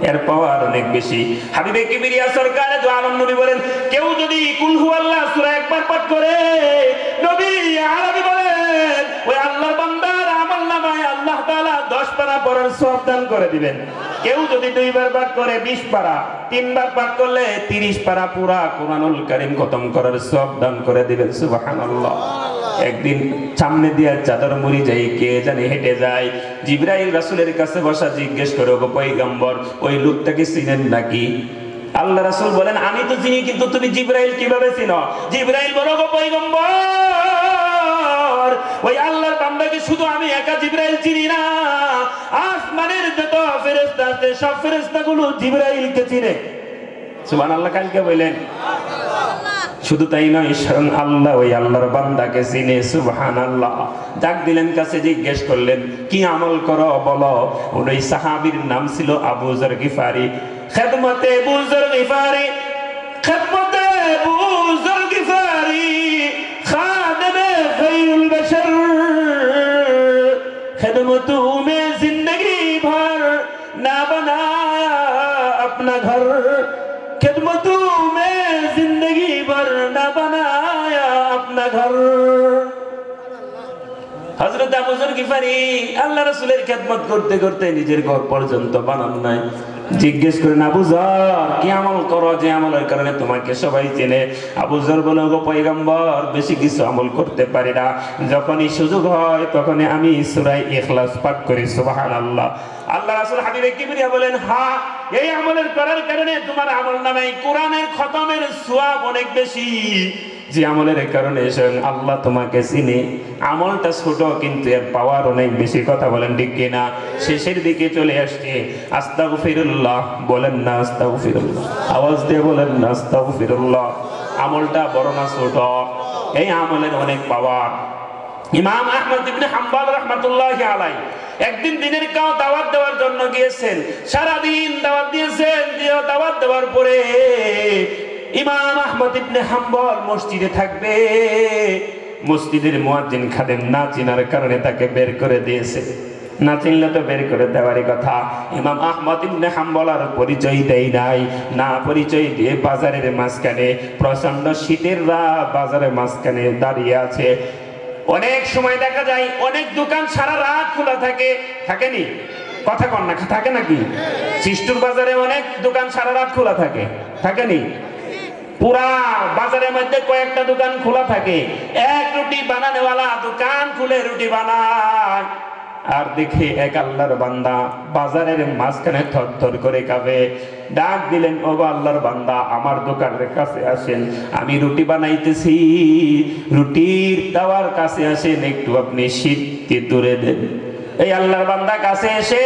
এর পাওয়ার অনেক বেশি। হাবিবে কিবরিয়া সরকারে দু আলম নবী বলেন, কেউ যদি কুল হু আল্লাহ সূরা একবার পাঠ করে, নবী আরবি বলেন, ওই আল্লাহর বান্দার আমলনামায় আল্লাহ তাআলা 10 পারা পড়ার সওয়াব দান করে দিবেন। কেউ যদি 2 বার পাঠ করে 20 পারা, 3 বার পাঠ করলে 30 পারা পুরা কোরআনুল কারীম খতম করার সওয়াব দান করে দিবেন। সুবহানাল্লাহ। একদিন সামনে দিয়ে চাদর মুড়ি যাই, কে জানি হেঁটে যায়, জিবরাইল রাসূলের কাছে বসা, জিজ্ঞেস করে, ওগো পয়গম্বর, ওই লোকটাকে চিনেন নাকি? আল্লাহ রাসূল বলেন, আমি তো চিনি, কিন্তু তুমি জিবরাইল কিভাবে চিনো? জিবরাইল বলে, ওগো পয়গম্বর, ওই আল্লাহর বান্দাকে শুধু আমি একা জিবরাইল চিনি না, আসমানের যত ফেরেশতা আছে সব ফেরেশতাগুলো জিবরাইলকে চিনে। সুবহানাল্লাহ। কালকে বললেন, শুধু তাই নয়, স্বয়ং আল্লাহ ওই আল্লাহর বান্দাকে চিনে। সুবহানাল্লাহ। ডাক দিলেন কাছে, জিজ্ঞেস করলেন, কি আমল করো বলো। ওই সাহাবীর নাম ছিল আবু যর গিফারি। খেদমতে আবু যর গিফারি, খেদমতে আবু যর গিফারি, খাদেমে খায়রুল বশর, খেদমতু মে জিंदगी भर ना बनाया अपना घर, खिदमतू में जिंदगी भर ना बनाया अपना घर। হযরত আবু যর গিফারি আল্লাহ রাসূলের খেদমত করতে করতে নিজের ঘর পর্যন্ত বানান নাই। জিজ্ঞেস করেন, আবু যর, কি আমল করো যে আমলের কারণে তোমাকে সবাই চেনে? আবু যর বলে, ওগো পয়গম্বর, বেশি কিছু আমল করতে পারি না, যখনই সুযোগ হয় তখনই আমি সূরা ইখলাস পাঠ করি। সুবহানাল্লাহ। আল্লাহ রাসূল হাবিবে কিবরিয়া বলেন, হ্যাঁ, এই আমলের করার কারণে তোমার আমলনামায় কোরআনের খতমের সওয়াব অনেক বেশি, যে আমলের কারণে স্বয়ং আল্লাহ তোমাকে চিনে। আমলটা ছোট, কিন্তু এর পাওয়ার অনেক বেশি। কথা বলেন ঠিক কিনা? শেষের দিকে চলে আসছে। আস্তাগফিরুল্লাহ বলেন না? আস্তাগফিরুল্লাহ আওয়াজ দিয়ে বলেন না? আস্তাগফিরুল্লাহ। আমলটা বড় না ছোট? এই আমলের অনেক পাওয়ার। ইমাম আহমদ ইবনে হাম্বল রাহমাতুল্লাহি আলাইহি একদিন দিনের কাও দাওয়াত দেওয়ার জন্য গিয়েছেন। সারা দিন দাওয়াত দিয়েছেন। দাওয়াত দেওয়ার পরে ইমাম আহমদ ইবনে হাম্বল মসজিদে থাকবে। মসজিদের মুয়াজ্জিন খাদেম না চিনার কারণে তাকে বের করে দিয়েছে। না চিনলে তো বের করে দেওয়ারই কথা। ইমাম আহমদ ইবনে হাম্বল আর পরিচয় দেয় নাই। না পরিচয় দিয়ে বাজারের মাঝখানে, প্রচন্ড শীতের রাত, বাজারের মাঝখানে দাঁড়িয়ে আছে। অনেক সময় দেখা যায় অনেক দোকান সারা রাত খোলা থাকে, থাকেনি? কথা কন না, থাকে নাকি? সিস্টুর বাজারে অনেক দোকান সারা রাত খোলা থাকে, থাকেনি? পুরা বাজারের মধ্যে কয়েকটা দোকান খোলা থাকে। এক রুটি বানানেওয়ালা দোকান খুলে রুটি বানায়, আর দেখে এক আল্লাহর বান্দা বাজারের মাঝখানে থরথর করে কাঁপে। ডাক দিলেন, ও আল্লাহর বান্দা, আমার দোকানের কাছে আসেন, আমি রুটি বানাইতেছি, রুটির তাওয়ার কাছে আসেন, একটু আপনি শীতকে দূরে দেন। এই আল্লাহর বান্দা কাছে এসে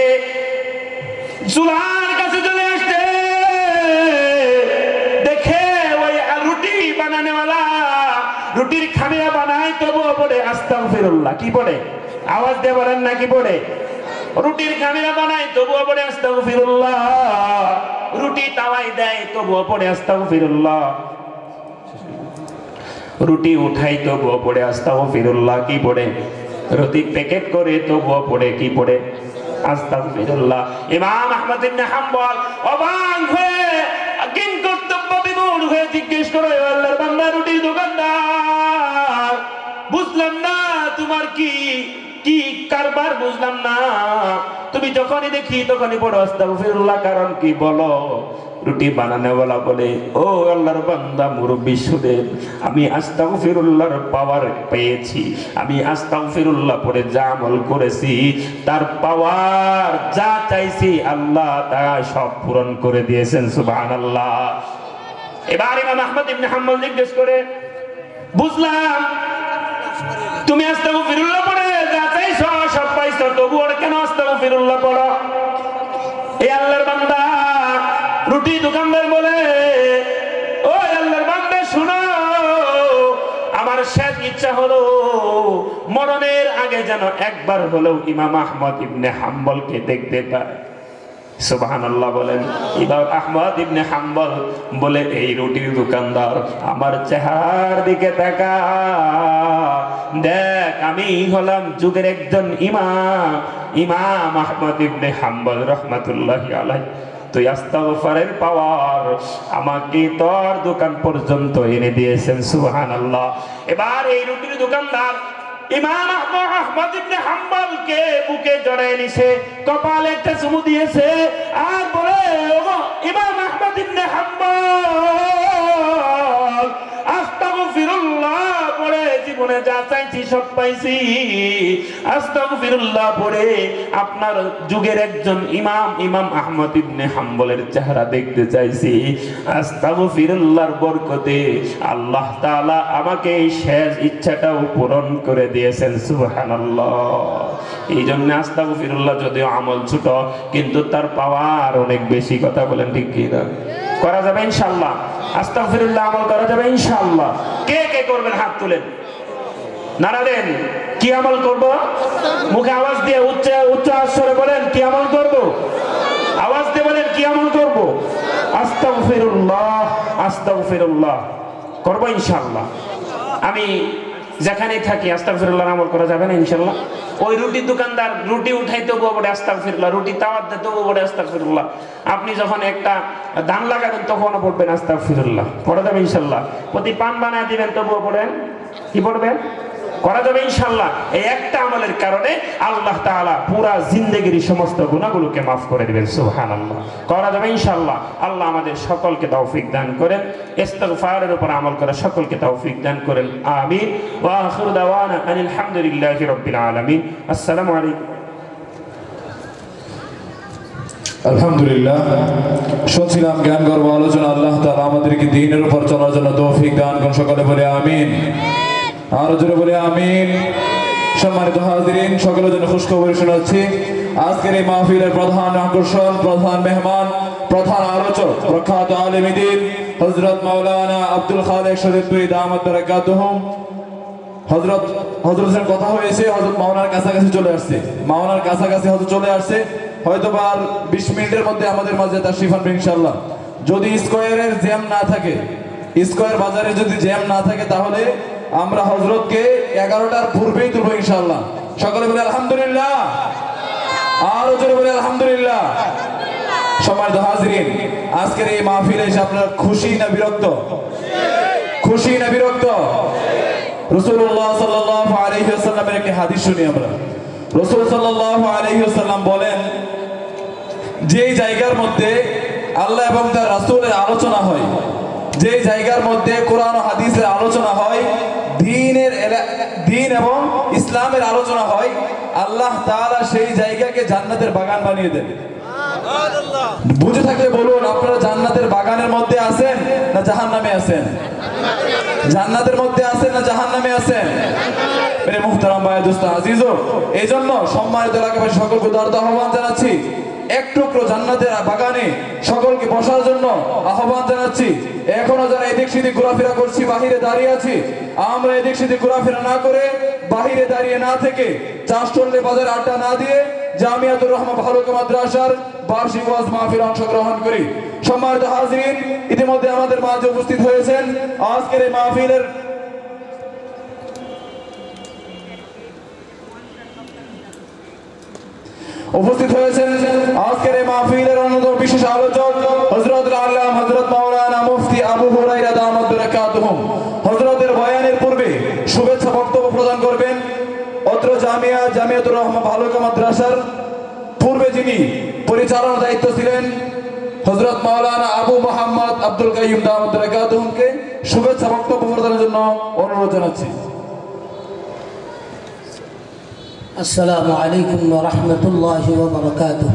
চুলার কাছে চলে আসছে। দেখে ওই রুটি বানানেওয়ালা রুটির খামিয়া বানায়, তবুও পড়ে আস্তাগফিরুল্লাহ। কি পড়ে? আওয়াজ দিয়ে বলেন না, কি পড়ে? রুটির খামিয়া বানায়, তবুও পড়ে আস্তাগফিরুল্লাহ। রুটি তাওয়ায় দেয়, তবুও পড়ে আস্তাগফিরুল্লাহ। রুটি উঠাই তবুও পড়ে আস্তাগফিরুল্লাহ, কি পড়ে? রুটি প্যাকেট করে তবুও পড়ে, কি পড়ে? আস্তাগফিরুল্লাহ। ইমাম আহমদ ইবনে হাম্বল অবাক হয়ে কিং কর্তব্য বিমূঢ় হয়ে জিজ্ঞেস করে, আল্লাহর বান্দা রুটির দোকানদার, বুঝলাম না তোমার কি কি কারবার, বুঝলাম না, তুমি যখনই দেখি তখনই পড়ো আস্তাগফিরুল্লাহ, কারণ কি বলো? রুটি বানানোওয়ালা বলে, ও আল্লাহর বান্দা মুরব্বি শুনেন, আমি আস্তাগফিরুল্লাহর পাওয়ার পেয়েছি, আমি আস্তাগফিরুল্লাহ পড়ে যা আমল করেছি তার পাওয়ার, যা চাইছি আল্লাহ তা সব পূরণ করে দিয়েছেন, সুবহানাল্লাহ। এবার ইমাম আহমদ ইবনে হাম্বল জিজ্ঞেস করে, বুঝলাম তুমি আস্তাগফিরুল্লাহ পড়ে যা চাইছো সব পাইছো, তবু ওর কেন আস্তাগফিরুল্লাহ পড়ো? এই আল্লাহর বান্দা রুটি দোকানদার বলে, ও আল্লাহর বান্দা শুনো, আমার শেষ ইচ্ছা হলো মরণের আগে যেন একবার হলেও ইমাম আহমদ ইবনে হাম্বলকে দেখতে পায়। সুবহানাল্লাহ বলেন। ইমাম আহমদ ইবনে হাম্বল বলে, এই রুটির দোকানদার আমার চেহারার দিকে তাকা, দেখ আমি হলাম যুগের একজন ইমাম, ইমাম আহমদ ইবনে হাম্বল রাহমাতুল্লাহি আলাইহি। তুই আস্তাগফারের পাওয়ার আমাকে তোর দোকান পর্যন্ত এনে দিয়েছেন, সুবহানাল্লাহ। এবার এই রুটির দোকানদার ইমাম আহমদ ইবনে হাম্বলকে বুকে জড়ায় নিছে, কপালে একটা চুমু দিয়েছে আর বলে, ওগো ইমাম আহমদ ইবনে হাম্বল, আস্তাগফিরুল্লাহ পড়ে জীবনে যা চাইছি সব পাইছি, আস্তাগফিরুল্লাহ পড়ে আপনার যুগের একজন ইমাম, ইমাম আহমদ ইবনে হাম্বলের চেহারা দেখতে চাইছি, আস্তাগফিরুল্লাহর বরকতে আল্লাহ তাআলা আমাকে এই শেষ ইচ্ছাটাও পূরণ করে দিয়েছেন, সুবহানাল্লাহ। এই জন্য আস্তাগফিরুল্লাহ যদিও আমল ছোট, কিন্তু তার পাওয়ার অনেক বেশি, কথা বলেন ঠিক কি না? করা যাবে ইনশাআল্লাহ? আস্তাগফিরুল্লাহ আমল করা যাবে ইনশাআল্লাহ? কে কে করবেন হাত তুলেন, নারা দেন। কি আমল করব? মুখে আওয়াজ দিয়ে উচ্চ উচ্চ আওয়াজে বলেন, কি আমল করব? আওয়াজ দিয়ে বলেন, কি আমল করব? আস্তাগফিরুল্লাহ, আস্তাগফিরুল্লাহ করব ইনশাআল্লাহ। আমি যেখানেই থাকি আস্তাগফিরুল্লাহ আমল করা যাবে না ইনশাআল্লাহ? ওই রুটির দোকানদার রুটি উঠাইতে বড় আস্তাগফিরুল্লাহ, রুটি তাওয়াত দিতে বড় আস্তাগফিরুল্লাহ, আপনি যখন একটা ধান লাগাবেন তখনও পড়বেন আস্তাগফিরুল্লাহ, পড়া যাবে ইনশাআল্লাহ। প্রতি পান বানায় দিবেন তবুও পড়েন, কি পড়বেন? করা যাবে ইনশাআল্লাহ। এই একটা আমলের কারণে আল্লাহ তাআলা পুরা জিন্দেগির সমস্ত গুনাহগুলোকে মাফ করে দিবেন, সুবহানাল্লাহ। করা যাবে ইনশাআল্লাহ। আল্লাহ আমাদের সকলকে তৌফিক দান করেন, ইস্তিগফারের উপর আমল করা সকলকে তৌফিক দান করেন, আমিন। ওয়া আখিরু দাওয়ানা আনিল হামদুলিল্লাহি রাব্বিল আলামিন। আসসালামু আলাইকুম। আলহামদুলিল্লাহ, শুনছিলাম জ্ঞান গর্ব আলোচনা। আল্লাহ তাআলা আমাদেরকে দ্বীনের উপর চলার জন্য তৌফিক দান করুন, সকলে বলে আমিন। আরো জোরে বলে আমিন। সম্মানিত হাজিরিন, সকলের জন্য খুশখবরি শোনাচ্ছি। আজকের এই মাহফিলের প্রধান আকর্ষণ, প্রধান মেহমান, প্রধান আলোচক প্রখ্যাত আলেম দ্বীন হযরত মাওলানা আব্দুল খালেক শরীফ দামাত বারাকাতুহুম। হযরতের কথা হয়েছে, হযরত মাওলানার কাছাকাছি চলে আসছে, মাওলানার কাছাকাছি হয়তো চলে আসছে, হয়তো বা 20 মিনিটের মধ্যে আমাদের মাঝে তাশরীফ আনবে ইনশাআল্লাহ। যদি স্কয়ারের জ্যাম না থাকে, স্কয়ার বাজারে যদি জ্যাম না থাকে, তাহলে আমরা হযরতকে 11টার পূর্বেই তুলব ইনশাআল্লাহ। সকলে বলে আলহামদুলিল্লাহ, আর জোরে বলে আলহামদুলিল্লাহ। সম্মানিত হাজিরিন, আজকের এই মাহফিলে এসে আপনারা খুশি না বিরক্ত? খুশি না বিরক্ত? রাসূলুল্লাহ সাল্লাল্লাহু আলাইহি ওয়াসাল্লামের একটি হাদিস শুনি আমরা। রাসূল সাল্লাল্লাহু আলাইহি ওয়াসাল্লাম বলেন, যে জায়গার মধ্যে আল্লাহ এবং তার রাসূলের আলোচনা হয়, যে জায়গার মধ্যে কোরআন ও হাদিসের আলোচনা হয়, দ্বীন এবং ইসলামের আলোচনা হয়, আল্লাহ তাআলা সেই জায়গাকে জান্নাতের বাগান বানিয়ে দেন। বুঝে থাকলে বলুন, আপনারা জান্নাতের বাগানের মধ্যে আছেন না জাহান্নামে আছেন? জান্নাতের মধ্যে আছেন না জাহান্নামে আছেন? মেরে মুহতারাম ভাই, দোস্ত আজিজো, এইজন্য সম্মানিত এলাকাবাসী সকলকে উদারতা আহ্বান জানাচ্ছি, এক টুকরো জান্নাতের বাগানে সকলকে বসার জন্য আহ্বান জানাচ্ছি। এখনো যারা এদিক সেদিক ঘোরাফেরা করছি, বাহিরে দাঁড়িয়ে আছি, আমরা এদিক সেদিক ঘোরাফেরা না করে, বাহিরে দাঁড়িয়ে না থেকে, চাষটল্লে বাজারে আড্ডা না দিয়ে জামিয়াতুর রহমা বালুকা মাদ্রাসার বার্ষিক ওয়াজ মাহফিলে অংশগ্রহণ করি। সম্মানিত হাজিরিন, ইতিমধ্যে আমাদের মাঝে উপস্থিত হয়েছেন আজকের এই মাহফিলের উপস্থিত হয়েছেন আজকের এই মাহফিলের অন্যতম বিশেষ আলোচক হযরত আল্লামা হযরত মাওলানা মুফতি আবু হুরায়রা দামাত বারাকাতুহুম। হযরতের বয়ানের পূর্বে শুভেচ্ছা বক্তব্য প্রদান করবেন অত্র জামিয়াতুর রহমা বালুকা মাদ্রাসার পূর্বে যিনি পরিচালনার দায়িত্ব ছিলেন হযরত মাওলানা আবু মুহাম্মদ আব্দুল কাইয়ুম দামাত বারাকাতুহুমকে শুভেচ্ছা বক্তব্য প্রদানের জন্য অনুরোধ জানাচ্ছি। السلام عليكم ورحمة الله وبركاته.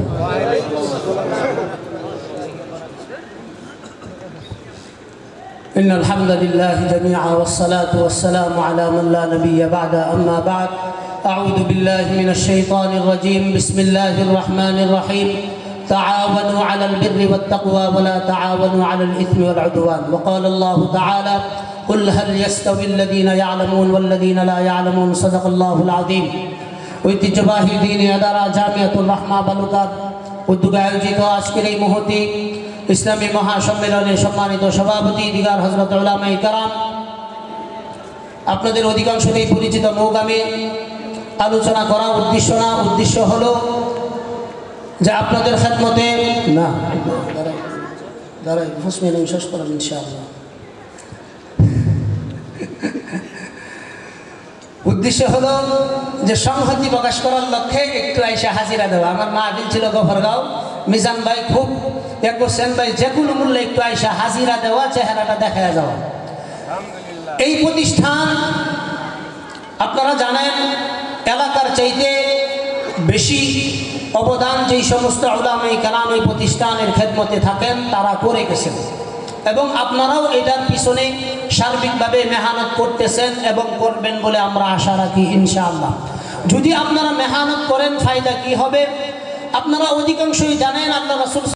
إن الحمد لله جميعا والصلاة والسلام على من لا نبي بعد. أما بعد أعوذ بالله من الشيطان الرجيم. بسم الله الرحمن الرحيم. تعاونوا على البر والتقوى ولا تعاونوا على الإثم والعدوان. وقال الله تعالى قل هل يستوي الذين يعلمون والذين لا يعلمون. صدق الله العظيم. ঐতিহ্যবাহী দ্বীনি আদারা জামিয়াতুর রহমা বালুকার উদ্যোগে আয়োজিত আজকের এই মুহূর্তে ইসলামী মহাসম্মেলনের সম্মানিত সভাপতি দিগার হযরত উলামায়ে কেরাম, আপনাদের অধিকাংশই পরিচিত মুখ আমি আলোচনা করা উদ্দেশ্য হলো যে আপনাদের খেদমতে দাঁড়াই শেষ করেন ইনশাআল্লাহ। উদ্দেশ্য হলো যে সংহতি প্রকাশ করার লক্ষ্যে একটু আইসা হাজিরা দেওয়া। আমার মাহফিল ছিল গফরগাঁও, মিজান ভাই খুব এক করছেন ভাই যে কোনো মূল্যে একটু আইসা হাজিরা দেওয়া, চেহারাটা দেখা যাওয়া। এই প্রতিষ্ঠান আপনারা জানেন এলাকার চাইতে বেশি অবদান যেই সমস্ত উলামায়ে কেরাম এই প্রতিষ্ঠানের খেদমতে থাকেন তারা করে গেছেন এবং আপনারাও এটার পিছনে সার্বিকভাবে মেহনত করতেছেন এবং করবেন বলে আমরা আশা রাখি ইনশাআল্লাহ। যদি আপনারা মেহনত করেন ফায়দা কি হবে? আপনারা অধিকাংশই জানেন আল্লাহ রাসূল